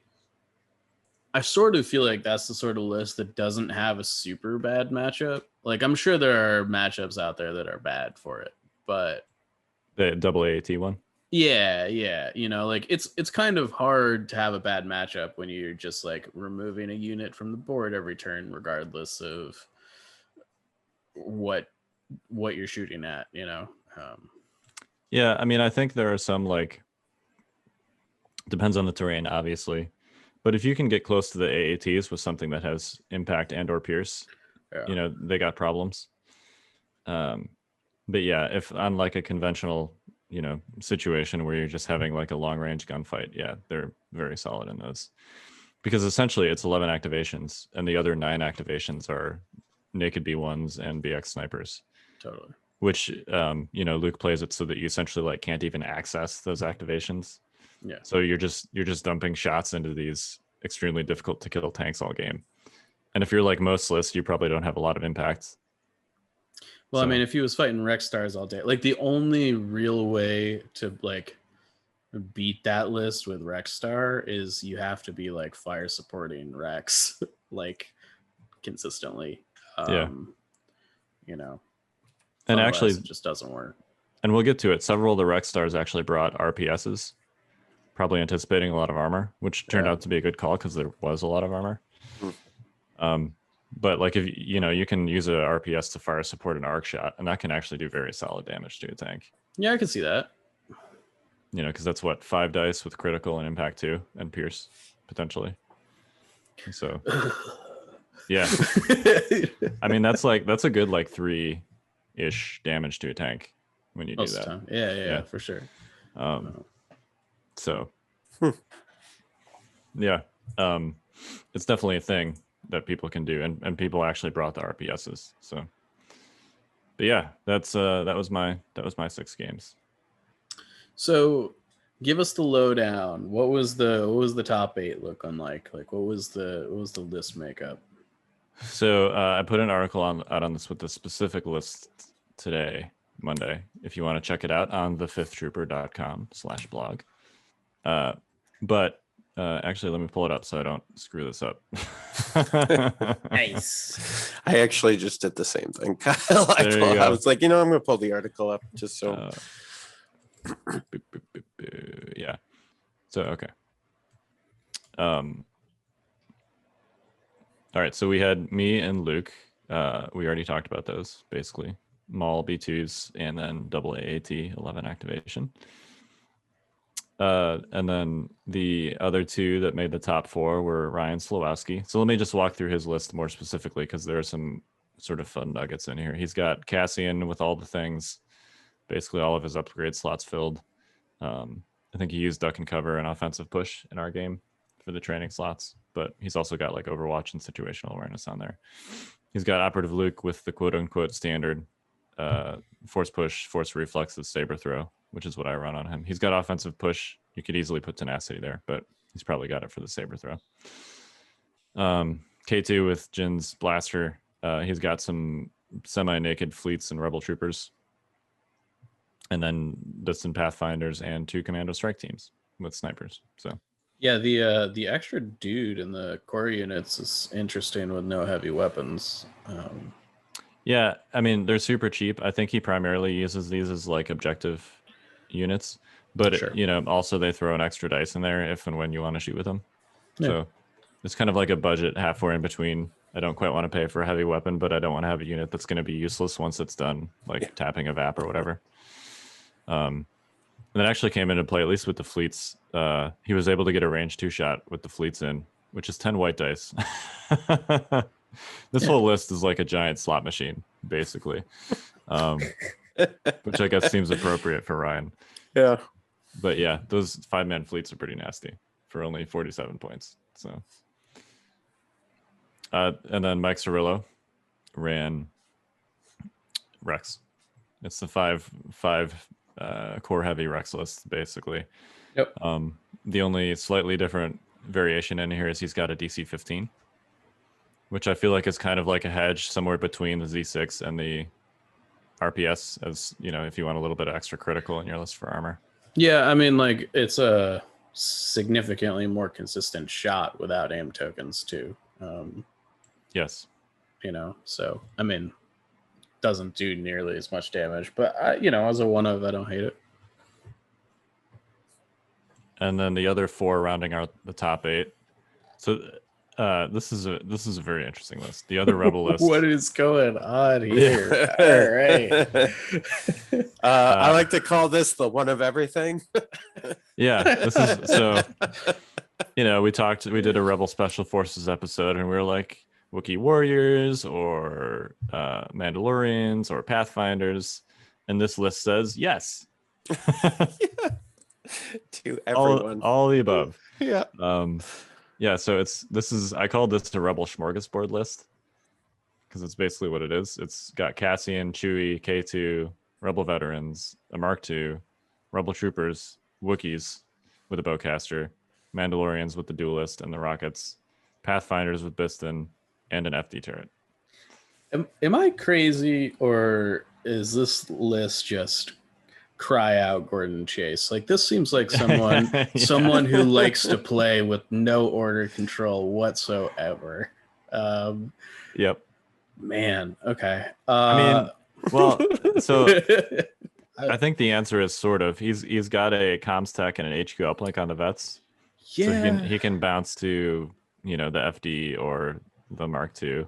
sort of feel like that's the sort of list that doesn't have a super bad matchup. Like, I'm sure there are matchups out there that are bad for it, but the double AAT one. Yeah. You know, like it's kind of hard to have a bad matchup when you're just like removing a unit from the board every turn, regardless of what you're shooting at, you know. Yeah, I mean, I think there are some, like, depends on the terrain, obviously, but if you can get close to the AATs with something that has impact and or pierce, you know, they got problems. But yeah, if on like a conventional, you know, situation where you're just having like a long range gunfight, yeah, they're very solid in those, because essentially it's 11 activations, and the other 9 activations are naked B1s and BX snipers. Totally. Which you know, Luke plays it so that you essentially like can't even access those activations. Yeah. So you're just dumping shots into these extremely difficult to kill tanks all game. And if you're like most lists, you probably don't have a lot of impact. Well, so, I mean, if he was fighting Rex stars all day, like the only real way to like beat that list with Rex star is you have to be like fire supporting Rex like consistently. You know, and actually it just doesn't work. And we'll get to it. Several of the Rex stars actually brought RPSs, probably anticipating a lot of armor, which turned out to be a good call because there was a lot of armor. But like, if you know, you can use a RPS to fire support an arc shot, and that can actually do very solid damage to a tank. Yeah, I can see that. You know, because that's what, 5 dice with critical and impact 2 and pierce potentially. So yeah, I mean, that's a good like 3-ish damage to a tank when you do that. Yeah, for sure. So, yeah, it's definitely a thing that people can do, and people actually brought the RPSs. So, but yeah, that was my 6 games. So, give us the lowdown. What was the top 8 looking like? Like, what was the list makeup? So I put an article out on this with the specific list today, Monday. If you want to check it out on thefifthtrooper.com/blog. But actually, let me pull it up so I don't screw this up. Nice. I actually just did the same thing, Kyle. I was like, I'm going to pull the article up just so. Yeah. So, okay. All right, so we had me and Luke. We already talked about those, basically. Maul B2s and then double AAT 11 activation. And then the other 2 that made the top 4 were Ryan Slawowski. So let me just walk through his list more specifically because there are some sort of fun nuggets in here. He's got Cassian with all the things, basically all of his upgrade slots filled. I think he used duck and cover and offensive push in our game for the training slots, but he's also got like Overwatch and situational awareness on there. He's got Operative Luke with the quote unquote standard force push, force reflexes, saber throw, which is what I run on him. He's got offensive push. You could easily put tenacity there, but he's probably got it for the saber throw. K2 with Jin's blaster. He's got some semi-naked fleets and rebel troopers. And then distant pathfinders and 2 commando strike teams with snipers. So yeah, the extra dude in the core units is interesting with no heavy weapons. Yeah, I mean they're super cheap. I think he primarily uses these as like objective units, but Sure. Also they throw an extra dice in there if and when you want to shoot with them. Yeah. So it's kind of like a budget halfway in between. I don't quite want to pay for a heavy weapon, but I don't want to have a unit that's going to be useless once it's done, like tapping a VAP or whatever. And that actually came into play, at least with the fleets. He was able to get a range 2-shot with the fleets in, which is 10 white dice. This whole list is like a giant slot machine, basically, which I guess seems appropriate for Ryan. Yeah. But yeah, those 5-man fleets are pretty nasty for only 47 points. So, and then Mike Cirillo ran Rex. It's the five core heavy Rex list, basically. Yep. The only slightly different variation in here is he's got a DC 15, which I feel like is kind of like a hedge somewhere between the Z6 and the RPS, as if you want a little bit of extra critical in your list for armor. Yeah, I mean, like it's a significantly more consistent shot without aim tokens too. Yes. So I mean, doesn't do nearly as much damage, but as a one of, I don't hate it. And then the other 4 rounding out the top 8. So this is a very interesting list. The other rebel list. What is going on here? All right. I like to call this the one of everything. Yeah, this is so. We did a Rebel Special Forces episode, and we were like Wookiee warriors or Mandalorians or Pathfinders, and this list says yes. To everyone, all the above. Yeah. Yeah, so I called this a Rebel Smorgasbord list because it's basically what it is. It's got Cassian, Chewie, K2, Rebel veterans, a Mark II, Rebel troopers, Wookiees with a bowcaster, Mandalorians with the duelist and the rockets, Pathfinders with Biston, and an FD turret. Am I crazy, or is this list just cry out Gordon Chase? Like, this seems like someone who likes to play with no order control whatsoever. Yep. Man, okay. Well, so I think the answer is sort of. He's got a comms tech and an HQ uplink on the vets. Yeah. So he can bounce to the FD or the Mark II.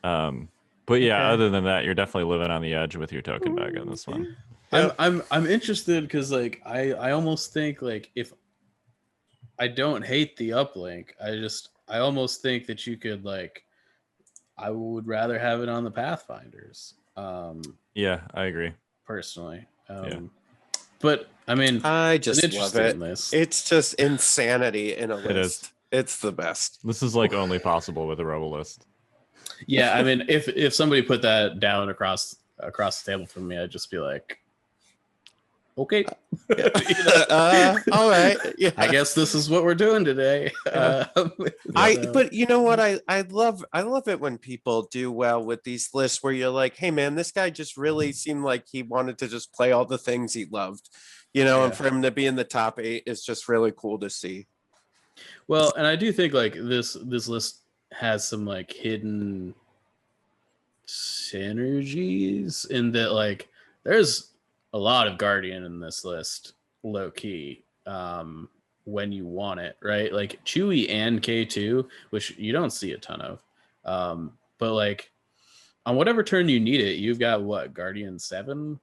But yeah, other than that, you're definitely living on the edge with your token bag on this one. I'm interested because like I almost think like if I don't hate the uplink, I almost think that you could like I would rather have it on the Pathfinders. Yeah, I agree. Personally. But I mean, I just love it. List. It's just insanity in a list. It is. It's the best. This is like only possible with a rebel list. Yeah, I mean, if somebody put that down across the table from me, I'd just be like, okay, all right. Yeah. I guess this is what we're doing today. But you know what? I love it when people do well with these lists where you're like, hey man, this guy just really seemed like he wanted to just play all the things he loved, and for him to be in the top 8 is just really cool to see. Well, and I do think like this list has some like hidden synergies in that like there's a lot of Guardian in this list, low key, when you want it, right? Like Chewie and K2, which you don't see a ton of. But like on whatever turn you need it, you've got what, Guardian 7?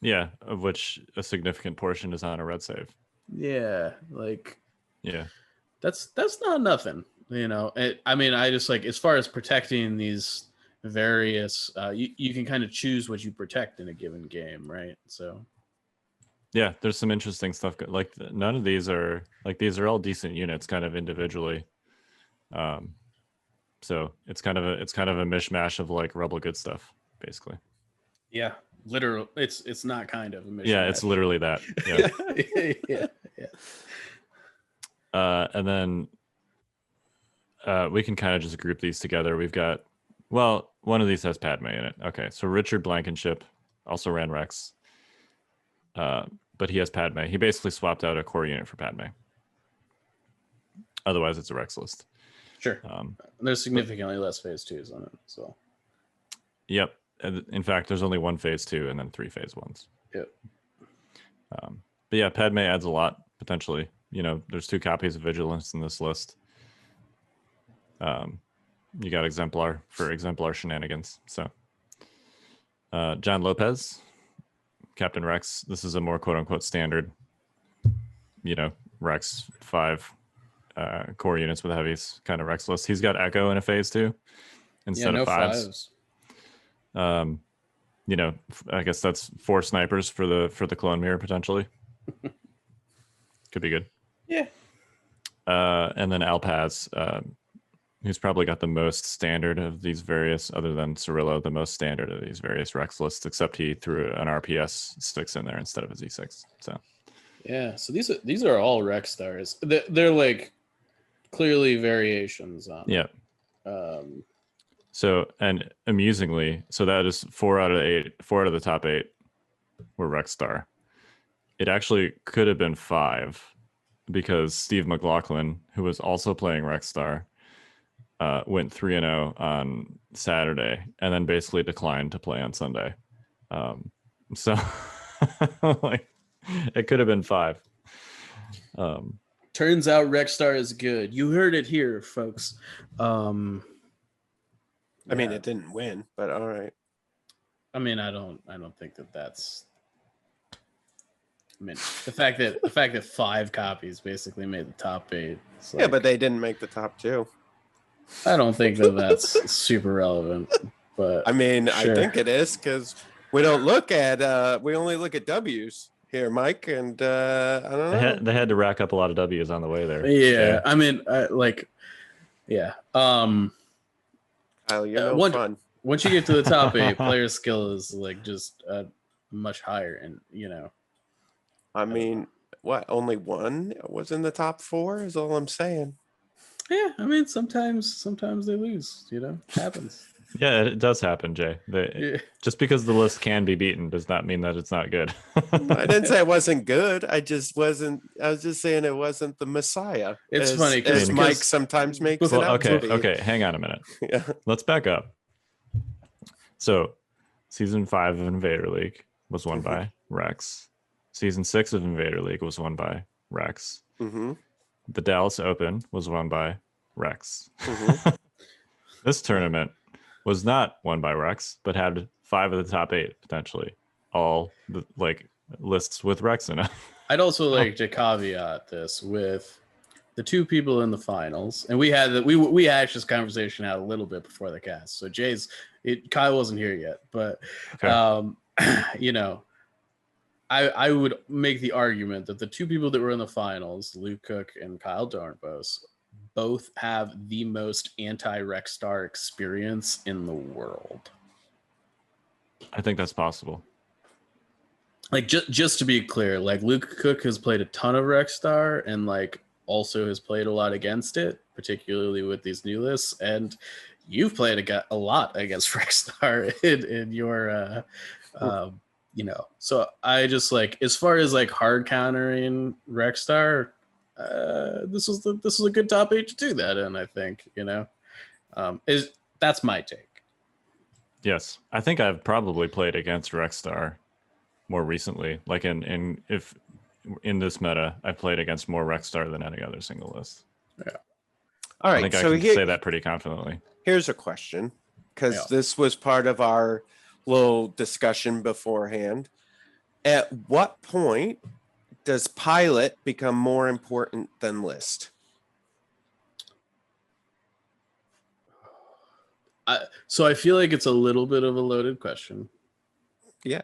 Yeah, of which a significant portion is on a red save. Yeah, like that's not nothing, I mean, I just like, as far as protecting these various you can kind of choose what you protect in a given game, right? So yeah, there's some interesting stuff. Like none of these are like, these are all decent units kind of individually, so it's kind of a mishmash of like rebel good stuff basically. Yeah, literal. It's not kind of a mishmash. Yeah, it's literally that. Yeah. And then we can kind of just group these together. We've got, well, one of these has Padme in it. Okay, so Richard Blankenship also ran Rex, but he has Padme. He basically swapped out a core unit for Padme. Otherwise, it's a Rex list. Sure. There's significantly less phase 2s on it. So. Yep. In fact, there's only 1 phase 2 and then 3 phase 1s. Yep. But yeah, Padme adds a lot potentially. There's 2 copies of Vigilance in this list. You got Exemplar for Exemplar shenanigans. So John Lopez, Captain Rex. This is a more quote unquote standard, Rex 5 core units with heavies kind of Rex list. He's got Echo in a phase 2 instead of 5s. I guess that's 4 snipers for the clone mirror potentially. Could be good. Yeah. And then Alpaz, who's probably got the most standard of these various, other than Cirillo, the most standard of these various Rex lists, except he threw an RPS 6 in there instead of a Z6. So yeah, so these are all Rex stars. They're like clearly variations on. Yeah. So, and amusingly, so that is 4 out of 8, 4 out of the top 8 were Rex star. It actually could have been 5 because Steve McLaughlin, who was also playing Rex star, went 3-0 on Saturday and then basically declined to play on Sunday. So like it could have been 5. Turns out Rex star is good. You heard it here, folks. I mean, it didn't win, but all right. I mean, I don't think that's. I mean, the fact that 5 copies basically made the top 8. Like, yeah, but they didn't make the top 2. I don't think that's super relevant. But I mean, sure. I think it is because we don't look at we only look at W's here, Mike, and I don't know. They had to rack up a lot of W's on the way there. Yeah, I mean, yeah. Kyle, you're fun. Once you get to the top 8, player skill is like just much higher, and I mean, what? Only 1 was in the top 4 is all I'm saying. Yeah, I mean, sometimes they lose. It happens. Yeah, it does happen, Jay. Just because the list can be beaten does not mean that it's not good. I didn't say it wasn't good. I was just saying it wasn't the Messiah. It's funny because Mike sometimes makes it out to be. Okay, hang on a minute. Yeah. Let's back up. So, season 5 of Invader League was won by Rex. Season 6 of Invader League was won by Rex. Mm-hmm. The Dallas Open was won by Rex. Mm-hmm. This tournament was not won by Rex, but had 5 of the top 8 potentially, all lists with Rex in it. I'd also like to caveat this with the 2 people in the finals, and we had we hashed this conversation out a little bit before the cast. So Kyle wasn't here yet, but okay. I would make the argument that the two people that were in the finals, Luke Cook and Kyle Darnbos, both have the most anti-Rexstar experience in the world. I think that's possible. Like, just to be clear, like, Luke Cook has played a ton of Rexstar and like also has played a lot against it, particularly with these new lists. And you've played a lot against Rexstar in your you know, so I just like, as far as like hard countering Rexstar, this was a good top 8 to do that in, I think, you know. That's my take. Yes, I think I've probably played against Rexstar more recently. Like in this meta, I played against more Rexstar than any other single list. Yeah. All right. I think I can say that pretty confidently. Here's a question, because this was part of our little discussion beforehand. At what point does pilot become more important than list? So I feel like it's a little bit of a loaded question. Yeah.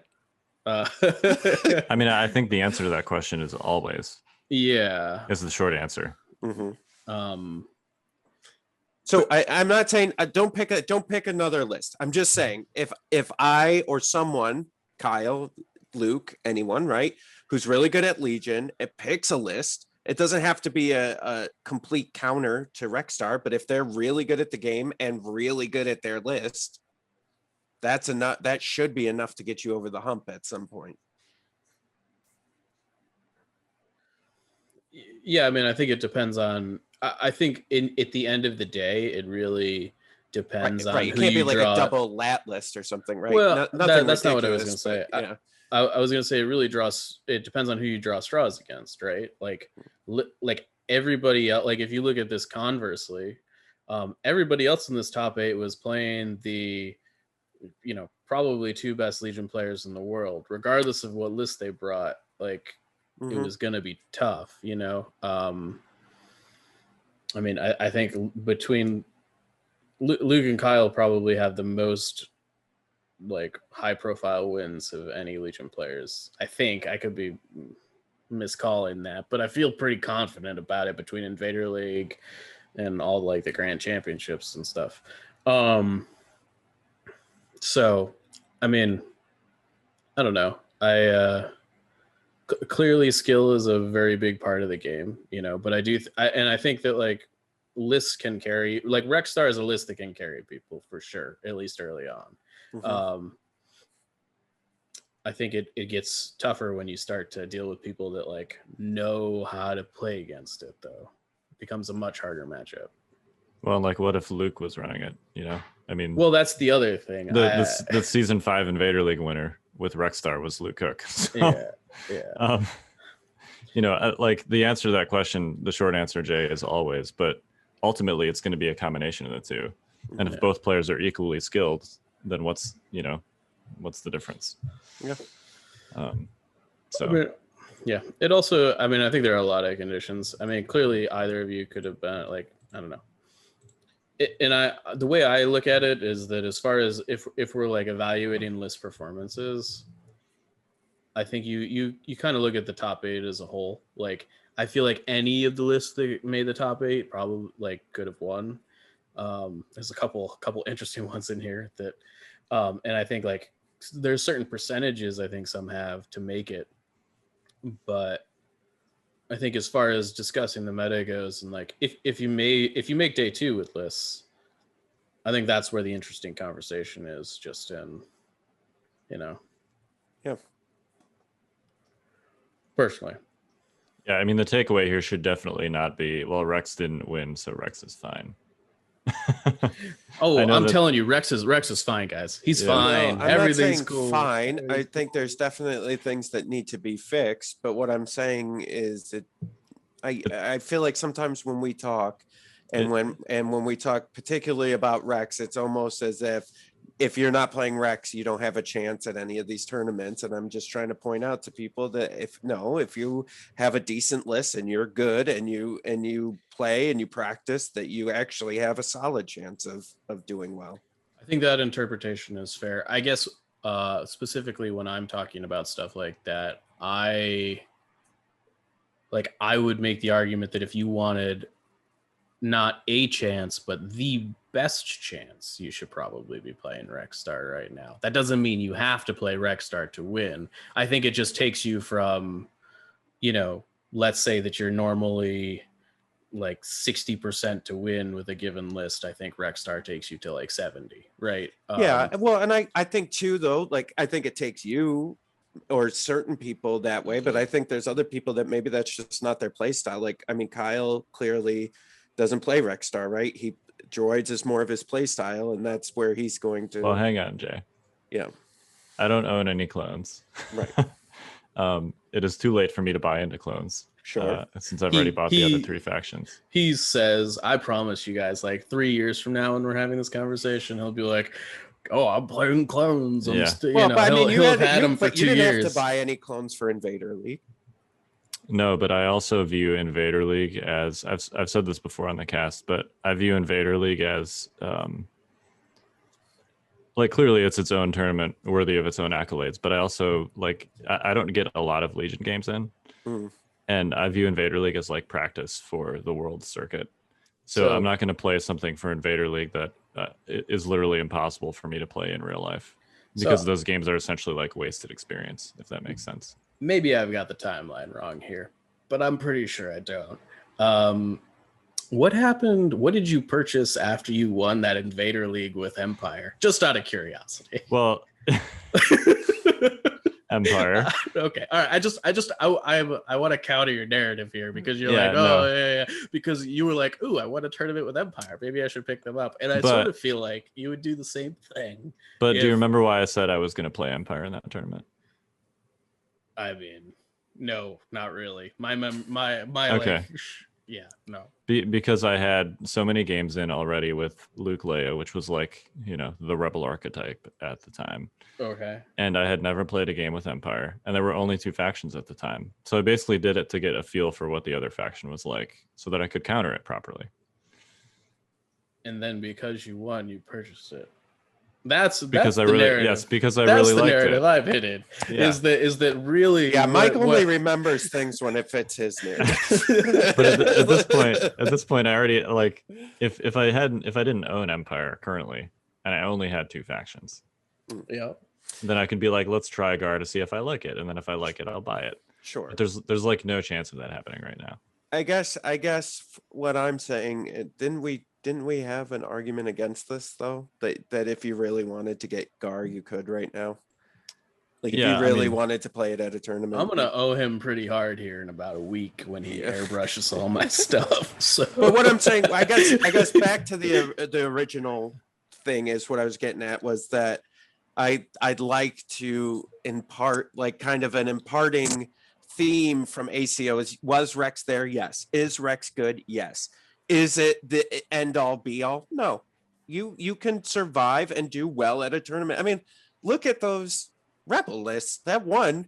I mean, I think the answer to that question is always. Yeah. Is the short answer. Mm-hmm. So I'm not saying don't pick another list. I'm just saying if I or someone, Kyle, Luke, anyone, right, who's really good at Legion, it picks a list. It doesn't have to be a complete counter to Rexstar, but if they're really good at the game and really good at their list, that's enough. That should be enough to get you over the hump at some point. Yeah, I mean, I think it depends on. I think at the end of the day, it really depends on. It can't be like a double lat list or something, right? Well, that's not what I was going to say. Yeah. I was going to say it depends on who you draw straws against, right? Like everybody else, like if you look at this conversely, everybody else in this top 8 was playing the, you know, probably 2 best Legion players in the world, regardless of what list they brought. Like, it was going to be tough, you know? I mean, I think between Luke and Kyle probably have the most like high profile wins of any Legion players. I think I could be miscalling that, but I feel pretty confident about it between Invader League and all like the grand championships and stuff. So, I mean, I don't know. Clearly skill is a very big part of the game, you know, but I think that like lists can carry, like Rexstar is a list that can carry people for sure, at least early on. I think it gets tougher when you start to deal with people that like know how to play against it, though. It becomes a much harder matchup. Well, like what if Luke was running it, you know? I mean, well, that's the other thing. The season 5 Invader League winner with Rexstar was Luke Cook. So, yeah. You know, like the answer to that question, the short answer, Jay, is always, but ultimately it's going to be a combination of the two. And if both players are equally skilled, then what's the difference? Yeah. So. I mean, yeah. It also, I mean, I think there are a lot of conditions. I mean, clearly either of you could have been like, I don't know. The way I look at it is that as far as if we're like evaluating list performances, I think you kind of look at the top 8 as a whole. Like, I feel like any of the lists that made the top 8 probably like could have won. There's a couple interesting ones in here that, and I think like there's certain percentages I think some have to make it, but I think as far as discussing the meta goes, and like if you make day 2 with lists, I think that's where the interesting conversation is. Just in, you know, yeah. Personally, yeah. I mean, the takeaway here should definitely not be, well, Rex didn't win, so Rex is fine. I'm telling you, Rex is fine, guys. He's fine. No, I'm Everything's not saying cool. Fine. I think there's definitely things that need to be fixed. But what I'm saying is that I feel like sometimes when we talk, and when we talk particularly about Rex, it's almost as if you're not playing Rex, you don't have a chance at any of these tournaments. And I'm just trying to point out to people that if you have a decent list and you're good and you play and you practice, that you actually have a solid chance of doing well. I think that interpretation is fair. I guess specifically when I'm talking about stuff like that, I would make the argument that if you wanted not a chance, but the best chance, you should probably be playing Rexstar right now. That doesn't mean you have to play Rexstar to win. I think it just takes you from, let's say that you're normally like 60% to win with a given list. I think Rexstar takes you to like 70, right? Yeah. Well, and I think too, though, like I think it takes you or certain people that way, but I think there's other people that maybe that's just not their play style. Like, I mean, Kyle clearly doesn't play Rexstar, right? Droids is more of his play style, and that's where he's going to. Well, hang on, Jay. Yeah. I don't own any clones. Right. It is too late for me to buy into clones. Sure. Since I've already bought the other 3 factions. He says, I promise you guys, like 3 years from now when we're having this conversation, he'll be like, oh, I'm playing clones. Yeah. But I mean, he'll have had them for 2 years. You didn't have to buy any clones for Invader League. No, but I also view Invader League as I've said this before on the cast, but I view Invader League as like clearly it's its own tournament worthy of its own accolades, but I also like I don't get a lot of Legion games in. And I view Invader League as like practice for the world circuit. So I'm not going to play something for Invader League that is literally impossible for me to play in real life, because those games are essentially like wasted experience, if that makes sense. Maybe I've got the timeline wrong here, but I'm pretty sure I don't. What happened? What did you purchase after you won that Invader League with Empire? Just out of curiosity. Well, Empire. Okay. All right. I want to counter your narrative here, because you're yeah, because you were like, ooh, I want a tournament with Empire. Maybe I should pick them up. And I sort of feel like you would do the same thing. But do you remember why I said I was going to play Empire in that tournament? I mean, no, not really. My okay. Like, yeah, no. Because I had so many games in already with Luke Leia, which was like, the rebel archetype at the time. Okay. And I had never played a game with Empire, and there were only 2 factions at the time. So I basically did it to get a feel for what the other faction was like, so that I could counter it properly. And then because you won, you purchased it. That's because I the really narrative. Yes, because I that's really liked it. That's the narrative I've hit it. Yeah. Is that really? Yeah, Mike only remembers things when it fits his narrative. But at this point, I already like if I didn't own Empire currently, and I only had 2 factions, yeah, then I could be like, let's try Gar to see if I like it, and then if I like it, I'll buy it. Sure. But there's like no chance of that happening right now. I guess what I'm saying, didn't we have an argument against this though? That if you really wanted to get Gar, you could right now. Like if you really wanted to play it at a tournament. I'm gonna owe him pretty hard here in about a week when he airbrushes all my stuff. So, but what I'm saying, I guess back to the original thing is what I was getting at was that I'd like to impart like kind of an imparting theme from ACO. Was Rex there? Yes. Is Rex good? Yes. Is it the end all be all? No. You can survive and do well at a tournament. I mean, look at those rebel lists. That one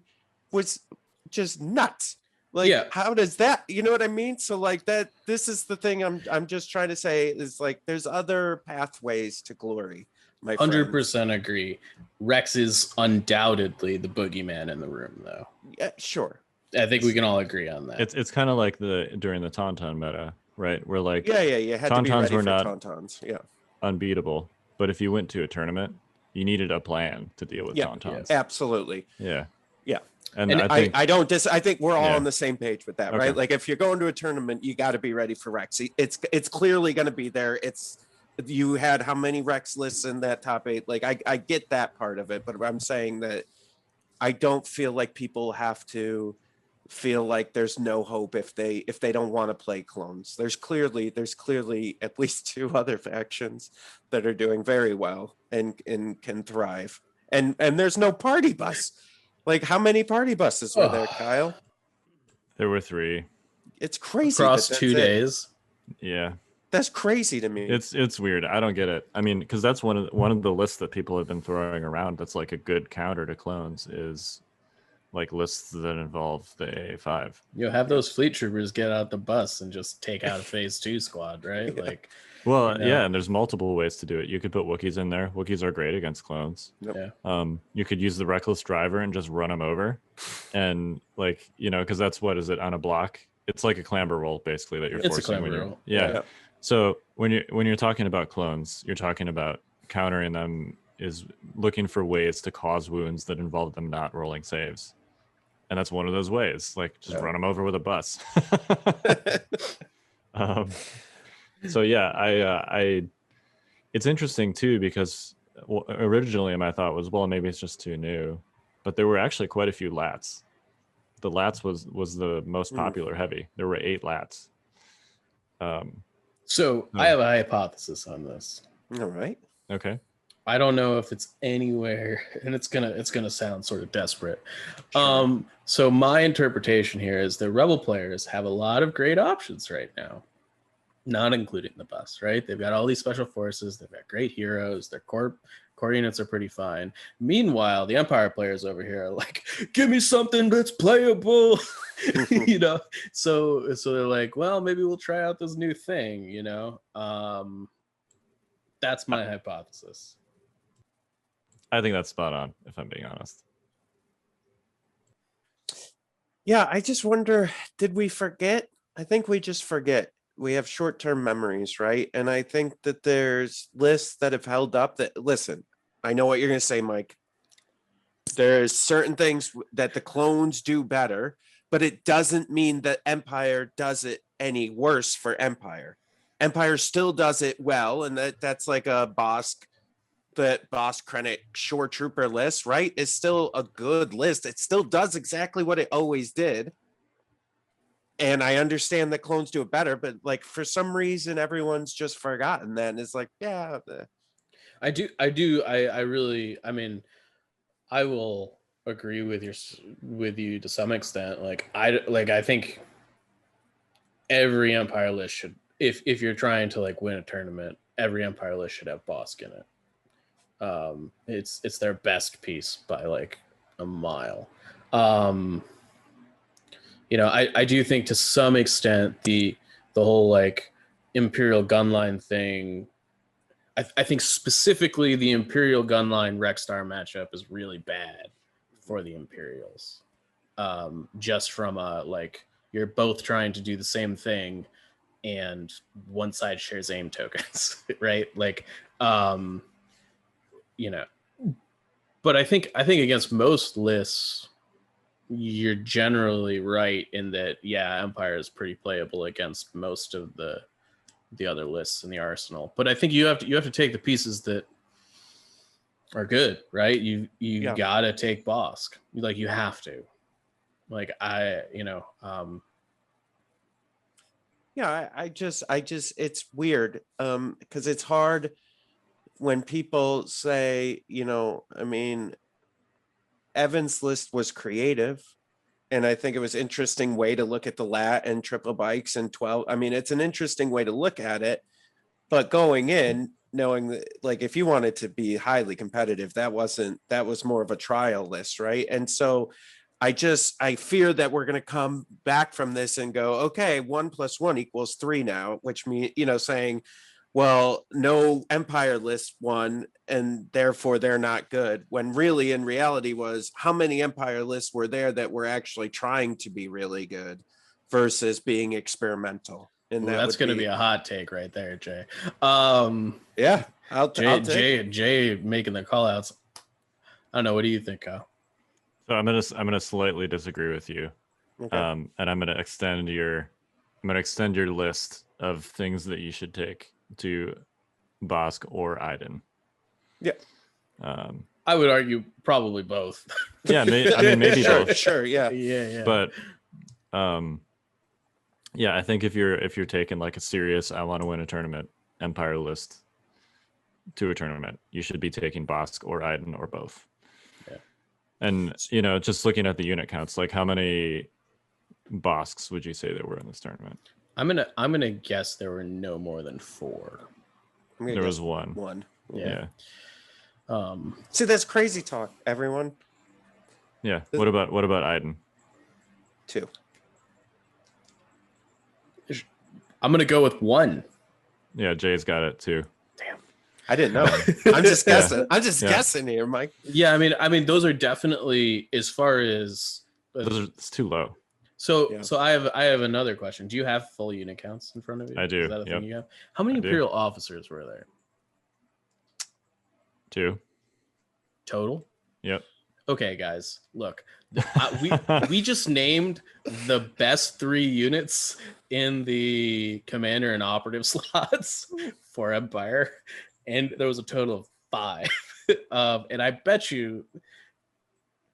was just nuts. Like, how does that, you know what I mean? So like that, this is the thing I'm just trying to say is like, there's other pathways to glory. 100% agree. Rex is undoubtedly the boogeyman in the room, though. Yeah, sure. I think we can all agree on that. It's kind of like during the Tauntaun meta, right? Where like you had Tauntauns to be ready were for not Tauntauns, unbeatable, but if you went to a tournament, you needed a plan to deal with Tauntauns. Absolutely. Yeah. And I think we're all on the same page with that, right? Like if you're going to a tournament, you got to be ready for Rex. It's clearly going to be there. You had how many Rex lists in that top 8? Like I get that part of it, but I'm saying that I don't feel like people have to feel like there's no hope if they don't want to play clones. There's clearly at least 2 other factions that are doing very well and can thrive. And there's no party bus. Like how many party buses were there, Kyle? There were 3. It's crazy. Across 2 days. Yeah. That's crazy to me. It's weird. I don't get it. I mean, because that's one of the lists that people have been throwing around. That's like a good counter to clones is like lists that involve the AA5. Have those fleet troopers get out the bus and just take out a phase 2 squad, right? Like Well, yeah, and there's multiple ways to do it. You could put Wookiees in there. Wookiees are great against clones. Yep. Yeah. You could use the Reckless Driver and just run them over, and like because that's what is it on a block? It's like a clamber roll basically that you're It's a forcing when clamber you're roll. yeah. So when you're talking about clones, you're talking about countering them is looking for ways to cause wounds that involve them not rolling saves, and that's one of those ways. Like just run them over with a bus. So yeah, I it's interesting too because originally my thought was, well, maybe it's just too new, but there were actually quite a few lats. The lats was the most popular heavy. There were 8 lats. So I have a hypothesis on this. All right. Okay. I don't know if it's anywhere, and it's gonna sound sort of desperate. Sure. So my interpretation here is the Rebel players have a lot of great options right now, not including the bus. Right? They've got all these special forces. They've got great heroes. Their core units are pretty fine. Meanwhile, the Empire players over here are like, "Give me something that's playable," So they're like, "Well, maybe we'll try out this new thing." That's my hypothesis. I think that's spot on, if I'm being honest. Yeah, I just wonder, did we forget? I think we just forget. We have short-term memories, right? And I think that there's lists that have held up that, listen, I know what you're going to say, Mike. There's certain things that the clones do better, but it doesn't mean that Empire does it any worse for Empire. Empire still does it well, and that's like a Bosk Krennic Shore Trooper list, right? It's still a good list. It still does exactly what it always did. And I understand that clones do it better, but like for some reason, everyone's just forgotten that. And it's like, yeah. I will agree with you to some extent. I think every Empire list should, if you're trying to like win a tournament, every Empire list should have Bosk in it. It's their best piece by like a mile. I do think to some extent the whole like Imperial gunline thing, I think specifically the Imperial gunline Rexstar matchup is really bad for the Imperials. Just from like you're both trying to do the same thing and one side shares aim tokens, right? Like but I think against most lists, you're generally right in that, yeah, Empire is pretty playable against most of the other lists in the arsenal. But I think you have to take the pieces that are good, right? You gotta take Bosk. Like you have to. Like I just it's weird because it's hard when people say, Evan's list was creative, and I think it was interesting way to look at the lat and triple bikes and 12. I mean, it's an interesting way to look at it, but going in knowing that, like, if you wanted to be highly competitive, that was more of a trial list, right? And so I fear that we're going to come back from this and go, okay, 1 + 1 = 3 now, which means, saying, well, no Empire list won, and therefore they're not good. When really, in reality, was how many Empire lists were there that were actually trying to be really good versus being experimental. And that's going to be a hot take right there, Jay. Yeah, Jay making the call outs. I don't know. What do you think, Kyle? So I'm gonna slightly disagree with you, okay. And I'm gonna extend your list of things that you should take to Bosk or Iden. Yeah. I would argue probably both. Yeah, maybe sure, both. Sure, yeah. Yeah. But yeah, I think if you're taking like a serious I want to win a tournament Empire list to a tournament, you should be taking Bosk or Iden or both. Yeah. And just looking at the unit counts, like how many Bosks would you say there were in this tournament? I'm gonna guess there were no more than 4. There was one. One. Yeah. See, that's crazy talk, everyone. Yeah. What about Iden? 2. I'm gonna go with 1. Yeah, Jay's got it too. Damn. I didn't know. I'm just guessing. I'm just guessing here, Mike. Yeah, I mean, those are definitely as far as it's too low. So I have another question. Do you have full unit counts in front of you? I do. Is that a thing you have? How many Imperial officers were there? 2 total. Yep. Okay, guys, look, we just named the best 3 units in the commander and operative slots for Empire, and there was a total of 5. And I bet you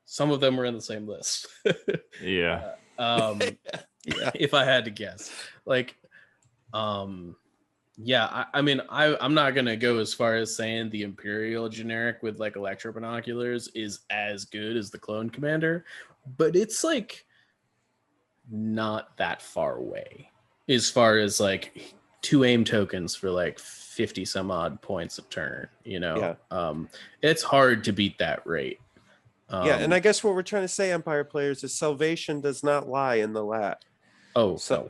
some of them were in the same list. Yeah. If I had to guess, like, yeah, I mean, I'm not gonna go as far as saying the Imperial generic with like electro binoculars is as good as the Clone Commander, but it's like not that far away as far as like 2 aim tokens for like 50 some odd points a turn. You know, it's hard to beat that rate. And I guess what we're trying to say, Empire players, is salvation does not lie in the lab.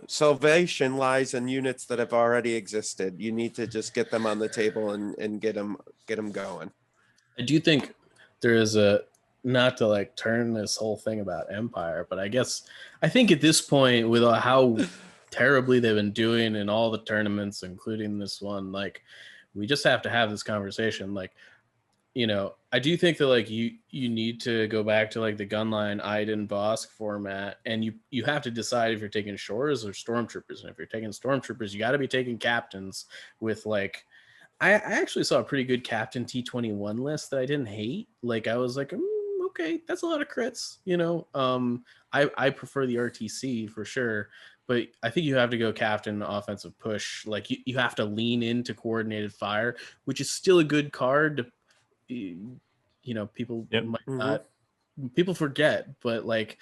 Salvation lies in units that have already existed. You need to just get them on the table and get them going. I do think there is not to like turn this whole thing about Empire, but I think at this point, with how terribly they've been doing in all the tournaments, including this one, like, we just have to have this conversation. Like, you know, I do think that like you need to go back to like the Gunline Iden Bosk format, and you have to decide if you're taking shores or stormtroopers. And if you're taking stormtroopers, you got to be taking captains with like, I actually saw a pretty good Captain T21 list that I didn't hate. Like, I was like, okay, that's a lot of crits. You know, I prefer the RTC for sure, but I think you have to go captain offensive push. Like, you have to lean into coordinated fire, which is still a good card. You know, people might not, people forget, but like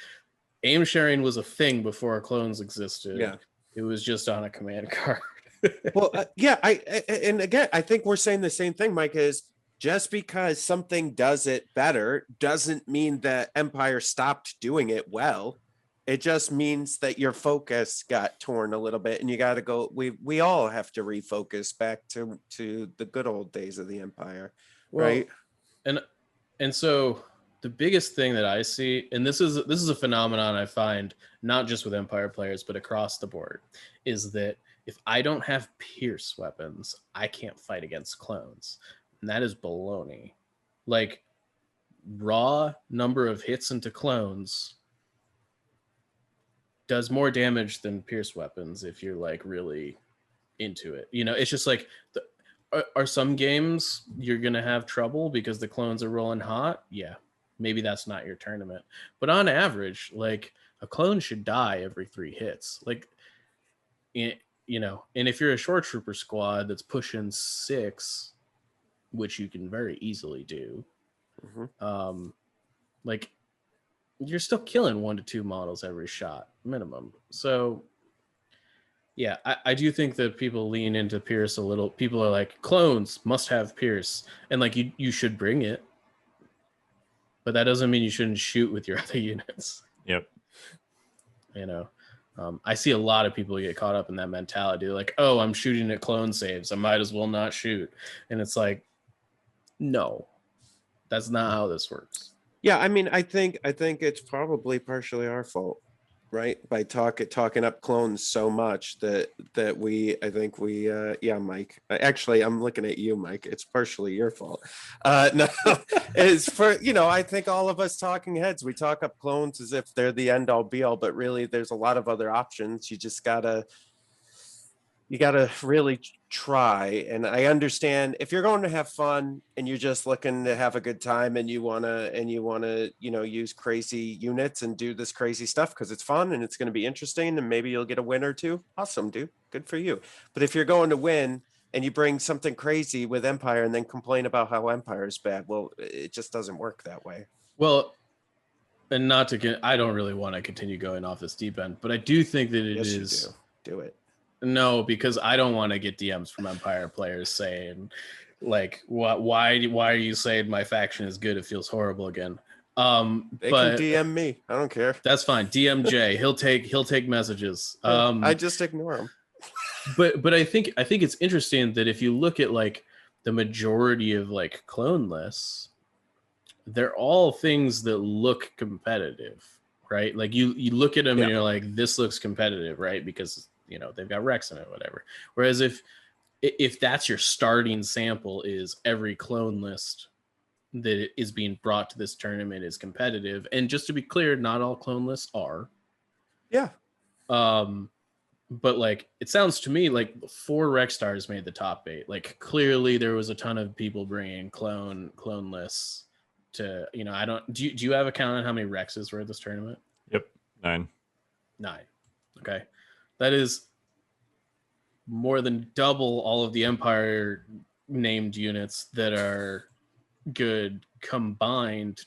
aim sharing was a thing before clones existed. Yeah, it was just on a command card. Well, and again, I think we're saying the same thing, Mike, is just because something does it better doesn't mean that Empire stopped doing it well. It just means that your focus got torn a little bit, and you got to go. We all have to refocus back to the good old days of the Empire, right? And so the biggest thing that I see, and this is a phenomenon I find not just with Empire players but across the board, is that if I don't have Pierce weapons, I can't fight against clones, and that is baloney. Like, raw number of hits into clones does more damage than Pierce weapons if you're like really into it. You know, it's just like are some games you're gonna have trouble because the clones are rolling hot? Yeah, maybe that's not your tournament, but on average, like, a clone should die every 3 hits. Like, you know, and if you're a short trooper squad that's pushing 6, which you can very easily do, like, you're still killing 1 to 2 models every shot minimum. So yeah, I do think that people lean into Pierce a little. People are like, clones must have Pierce, and like, you should bring it, but that doesn't mean you shouldn't shoot with your other units. Yep. You know, I see a lot of people get caught up in that mentality, like, oh, I'm shooting at clone saves, I might as well not shoot. And it's like, no, that's not how this works. Yeah, I mean, I think it's probably partially our fault, right? By talking up clones so much that Mike. Actually, I'm looking at you, Mike. It's partially your fault. No, it's for, you know, I think all of us talking heads, we talk up clones as if they're the end all be all, but really there's a lot of other options. You just gotta really try. And I understand if you're going to have fun and you're just looking to have a good time and you want to, you know, use crazy units and do this crazy stuff because it's fun and it's going to be interesting and maybe you'll get a win or two. Awesome, dude. Good for you. But if you're going to win and you bring something crazy with Empire and then complain about how Empire is bad, well, it just doesn't work that way. Well, and not to get, I don't really want to continue going off this deep end, but I do think that it is. You do it. No, because I don't want to get DMs from Empire players saying, like, why are you saying my faction is good? It feels horrible again. They can DM me. I don't care. That's fine. DM Jay. He'll take messages. I just ignore him. But I think it's interesting that if you look at like the majority of like clone lists, they're all things that look competitive, right? Like you look at them and you're like, this looks competitive, right? Because they've got Rex in it, whatever. Whereas if that's your starting sample, is every clone list that is being brought to this tournament is competitive. And just to be clear, not all clone lists are. Yeah. But like, it sounds to me like 4 Rex stars made the top 8. Like clearly there was a ton of people bringing clone lists to, I don't, do you have a count on how many Rexes were at this tournament? Yep. 9. Okay. That is more than double all of the Empire named units that are good combined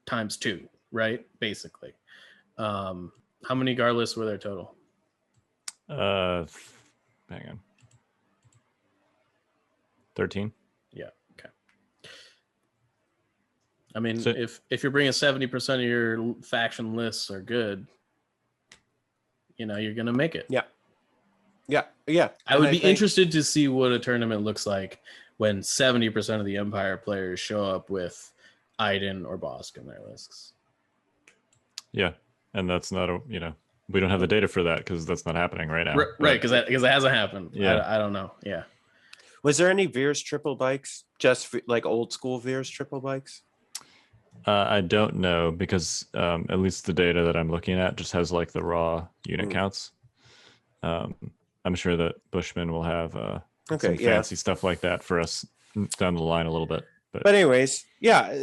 times 2, right? Basically. How many Gar lists were there total? Hang on. 13. Yeah. Okay. I mean, so, if you're bringing 70% of your faction lists are good, you're gonna make it. Yeah. I would be interested to see what a tournament looks like when 70% of the Empire players show up with Iden or Bosk in their lists. Yeah, and that's not we don't have the data for that because that's not happening right now. Right, because it hasn't happened. Yeah, I don't know. Yeah. Was there any Veers triple bikes? Just like old school Veers triple bikes? I don't know because at least the data that I'm looking at just has like the raw unit counts. I'm sure that Bushman will have some fancy stuff like that for us down the line a little bit. But anyways,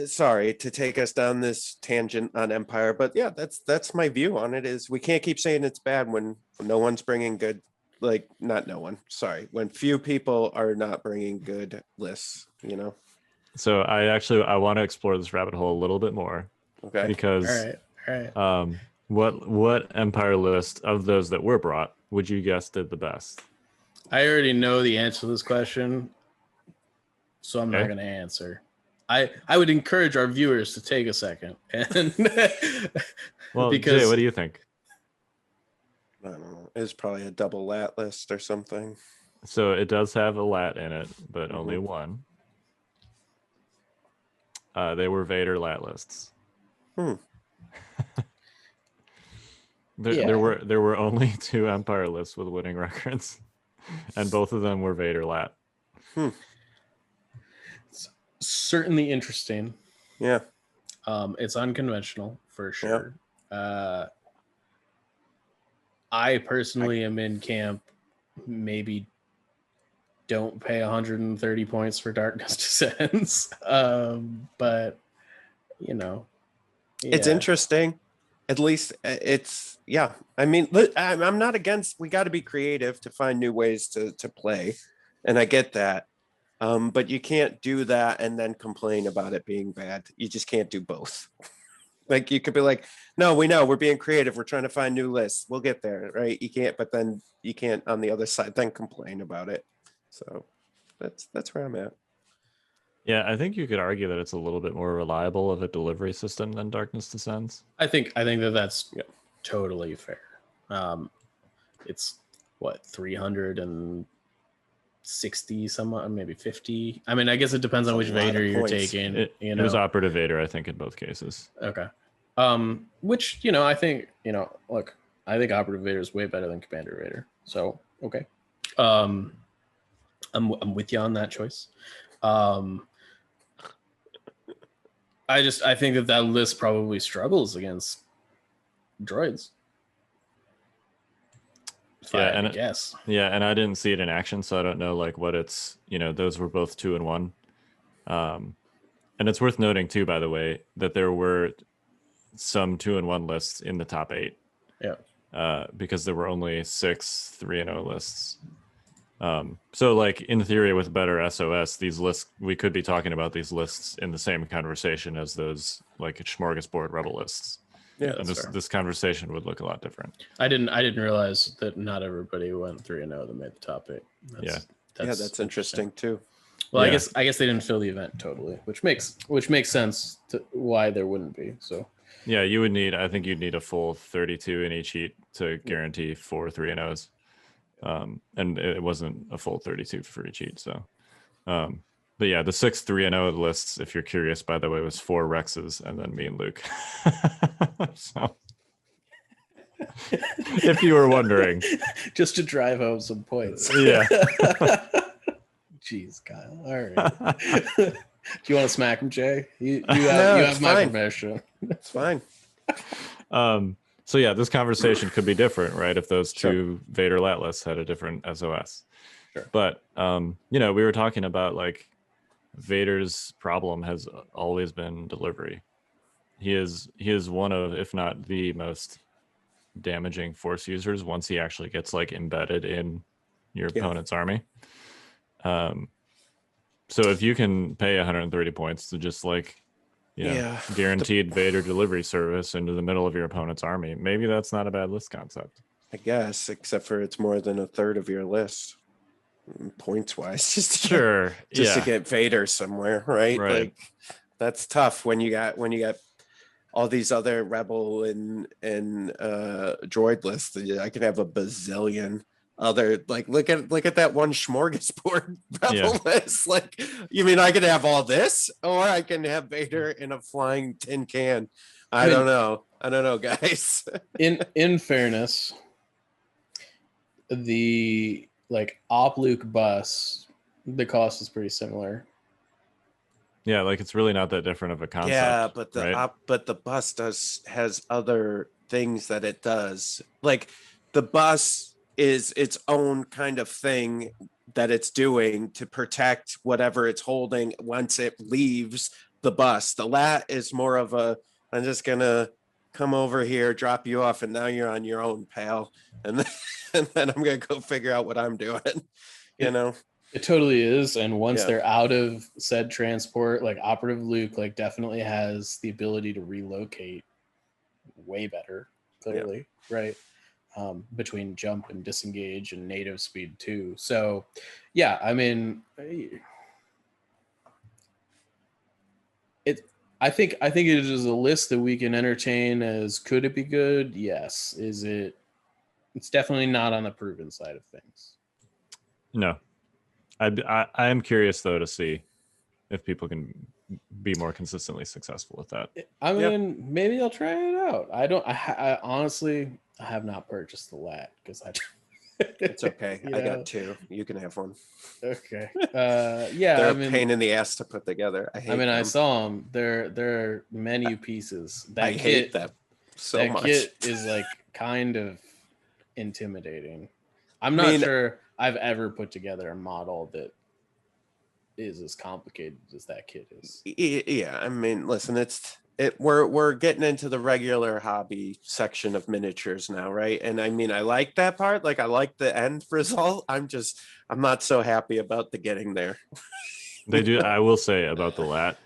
sorry to take us down this tangent on Empire, but yeah, that's my view on it. Is we can't keep saying it's bad when no one's bringing good, like not no one. Sorry, when few people are not bringing good lists. So I want to explore this rabbit hole a little bit more. Okay. Because all right. What Empire list of those that were brought would you guess did the best? I already know the answer to this question, so I'm not going to answer. I would encourage our viewers to take a second. And well, because Jay, what do you think? I don't know. It's probably a double lat list or something. So it does have a lat in it, but only one. They were Vader lat lists. There were only 2 Empire lists with winning records, and both of them were Vader lat. It's certainly interesting. Yeah. It's unconventional for sure. Yeah. I personally am in camp. Maybe don't pay 130 points for Darkness Descends. But it's interesting. At least it's I mean, I'm not against. We got to be creative to find new ways to play, and I get that. But you can't do that and then complain about it being bad. You just can't do both. Like you could be like, no, we know we're being creative. We're trying to find new lists. We'll get there, right? You can't, but then you can't on the other side then complain about it. So that's where I'm at. Yeah, I think you could argue that it's a little bit more reliable of a delivery system than Darkness Descends. I think that's totally fair. It's what 360 somewhat, maybe 50. I mean, I guess it depends on which Vader you're taking. It was operative Vader, I think, in both cases. Okay. Which I think look, I think operative Vader is way better than Commander Vader. So okay. I'm with you on that choice. I think that list probably struggles against droids. And I didn't see it in action, so I don't know like what it's. Those were both 2 and 1. And it's worth noting too, by the way, that there were some 2 and 1 lists in the top 8. Yeah. Because there were only 6 3-0 lists. So like in theory with better SOS, these lists, we could be talking about these lists in the same conversation as those like smorgasbord rebel lists. Yeah, and this conversation would look a lot different. I didn't realize that not everybody went 3-0 that made the top 8. That's interesting too. Well, I guess they didn't fill the event totally, which makes sense to why there wouldn't be. So yeah, I think you'd need a full 32 in each heat to guarantee 4 3-0s. And it wasn't a full 32 for each each. So, but yeah, the 6-3-0 lists, if you're curious, by the way, was 4 Rexes and then me and Luke. So, if you were wondering, just to drive home some points. Yeah. Jeez, Kyle. All right. Do you want to smack him, Jay? You have my permission. It's fine. So yeah, this conversation could be different, right? If those two Vader lat lists had a different SOS. Sure. But we were talking about like Vader's problem has always been delivery. He is one of, if not the most damaging Force users once he actually gets like embedded in your opponent's army. So if you can pay 130 points to just like, guaranteed Vader delivery service into the middle of your opponent's army, maybe that's not a bad list concept. I guess, except for it's more than a third of your list, points wise, just to get Vader somewhere, right? Like that's tough when you got all these other rebel and droid lists. I could have a bazillion other, like look at that one smorgasbord rebel list. Like, you mean I could have all this, or I can have Vader in a flying tin can? I don't know, guys. in fairness, the like Op Luke bus, the cost is pretty similar. Yeah, like it's really not that different of a concept. Yeah, but the bus has other things that it does. Like the bus is its own kind of thing that it's doing to protect whatever it's holding once it leaves the bus. The lat is more of a, I'm just gonna come over here, drop you off, and now you're on your own, pal. And then I'm gonna go figure out what I'm doing. It totally is. And once they're out of said transport, like Operative Luke, like definitely has the ability to relocate way better, clearly, right? Between jump and disengage and native speed too. So yeah, I mean, I think it is a list that we can entertain as, could it be good? Yes. Is it? It's definitely not on the proven side of things. No. I am curious though to see if people can be more consistently successful with that. I mean, maybe I'll try it out. I honestly, I have not purchased the lat because it's okay. I got 2. You can have one. Okay. They're a pain in the ass to put together. I saw them. They're menu pieces. I hate them so much. That kit is like kind of intimidating. I'm not sure I've ever put together a model that is as complicated as that kit is. Yeah, I mean, listen, we're getting into the regular hobby section of miniatures now, right? And I mean, I like that part. Like, I like the end result. I'm not so happy about the getting there. They do. I will say about the lat,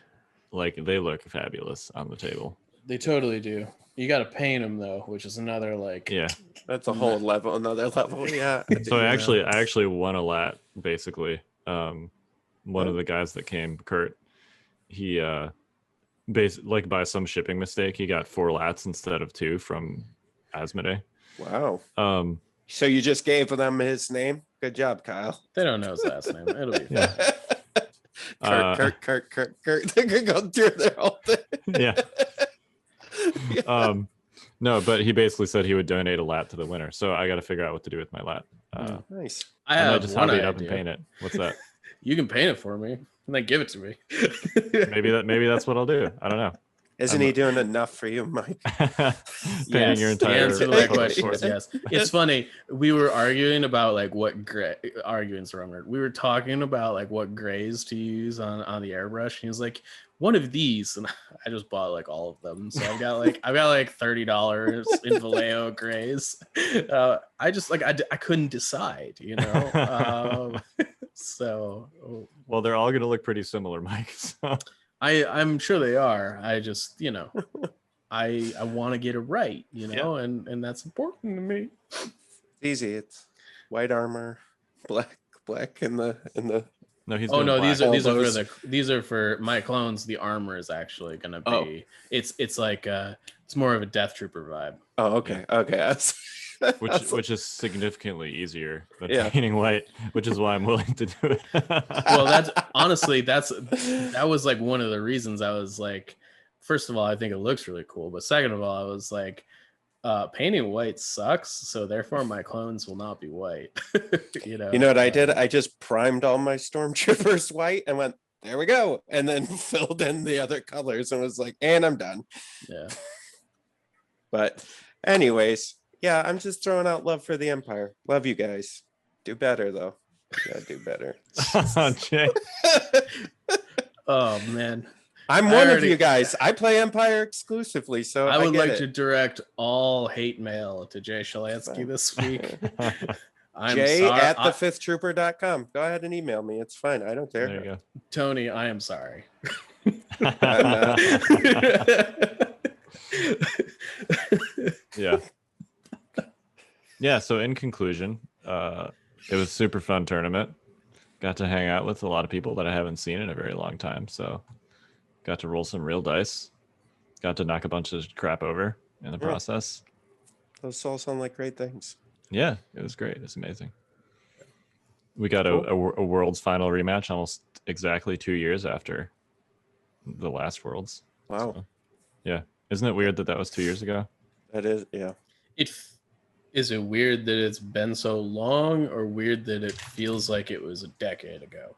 like they look fabulous on the table. They totally do. You got to paint them though, which is another that's a whole level, another level. Yeah. So I actually won a lat basically. One of the guys that came, Kurt, he like by some shipping mistake, he got 4 lats instead of 2 from Asmodee. Wow. So you just gave them his name? Good job, Kyle. They don't know his last name. It'll be fine. Kurt. They could go through their whole thing. Yeah. No, but he basically said he would donate a lat to the winner. So I got to figure out what to do with my lat. Nice. I might just hobby it up and paint it. What's that? You can paint it for me and then give it to me. maybe that's what I'll do. I don't know. Isn't he doing enough for you, Mike? Painting your entire answer to that question is yes. It's funny. We were arguing about like what gray. Arguing's the wrong word. We were talking about like what grays to use on the airbrush. And he was like, one of these, and I just bought like all of them. So I've got like $30 in Vallejo grays. I just like I couldn't decide, So well, they're all gonna look pretty similar, Mike. So. I'm sure they are. I just, I want to get it right, and that's important to me. It's easy. It's white armor, black in the. No, he's. Oh no, these are for my clones. The armor is actually gonna be. It's like it's more of a Death Trooper vibe. Oh, okay, okay. which is significantly easier than painting white, which is why I'm willing to do it. Well, that was like one of the reasons I was like, first of all, I think it looks really cool, but second of all, I was like, painting white sucks, so therefore my clones will not be white. You know what I did? I just primed all my stormtroopers white and went, there we go, and then filled in the other colors and was like, and I'm done. Yeah. But anyways, yeah, I'm just throwing out love for the Empire. Love you guys. Do better though. You gotta do better. Jay. Oh man. I'm one of you guys. I play Empire exclusively, so I would like to direct all hate mail to Jay Shalansky this week. Jay at thefifthtrooper.com. Go ahead and email me. It's fine. I don't care. There you go. Tony, I am sorry. Yeah. So in conclusion, it was a super fun tournament. Got to hang out with a lot of people that I haven't seen in a very long time. So got to roll some real dice. Got to knock a bunch of crap over in the process. Those all sound like great things. Yeah, it was great. It's amazing. We got a Worlds final rematch almost exactly 2 years after the last Worlds. Wow. So, yeah. Isn't it weird that was 2 years ago? That is, yeah. Is it weird that it's been so long, or weird that it feels like it was a decade ago?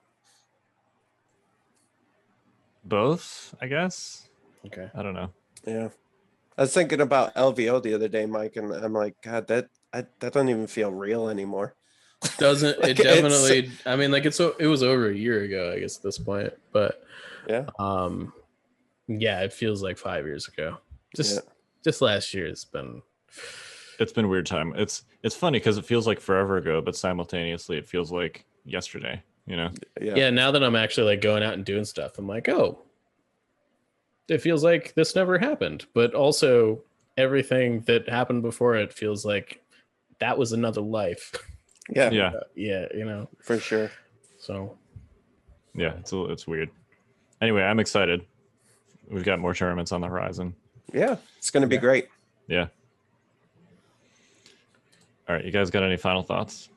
Both, I guess. Okay. I don't know. Yeah. I was thinking about LVO the other day, Mike, and I'm like, God, that doesn't even feel real anymore. Doesn't it? Definitely. I mean, like it was over a year ago, I guess, at this point. But yeah, it feels like 5 years ago. Just last year, it's been a weird time. It's funny because it feels like forever ago, but simultaneously it feels like yesterday. You know? Yeah. Now that I'm actually like going out and doing stuff, I'm like, oh, it feels like this never happened. But also, everything that happened before it feels like that was another life. Yeah. You know, for sure. So, yeah, it's weird. Anyway, I'm excited. We've got more tournaments on the horizon. Yeah, it's going to be great. Yeah. All right, you guys got any final thoughts?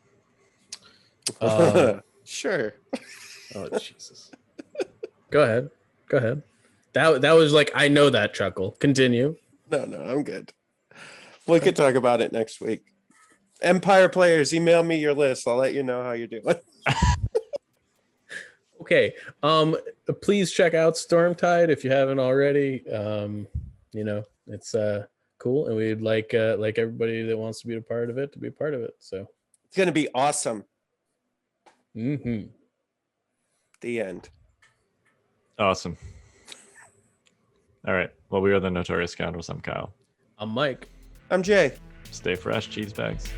Sure. Oh Jesus. Go ahead. That was like, I know that chuckle. Continue. No, I'm good. We could talk about it next week. Empire players, email me your list. I'll let you know how you're doing. Okay. Please check out Stormtide if you haven't already. You know, it's cool, and we'd like everybody that wants to be a part of it to be a part of it. So it's gonna be awesome. Mm-hmm. The end. Awesome. All right. Well, we are the Notorious Scoundrels. I'm Kyle. I'm Mike. I'm Jay. Stay fresh, cheese bags.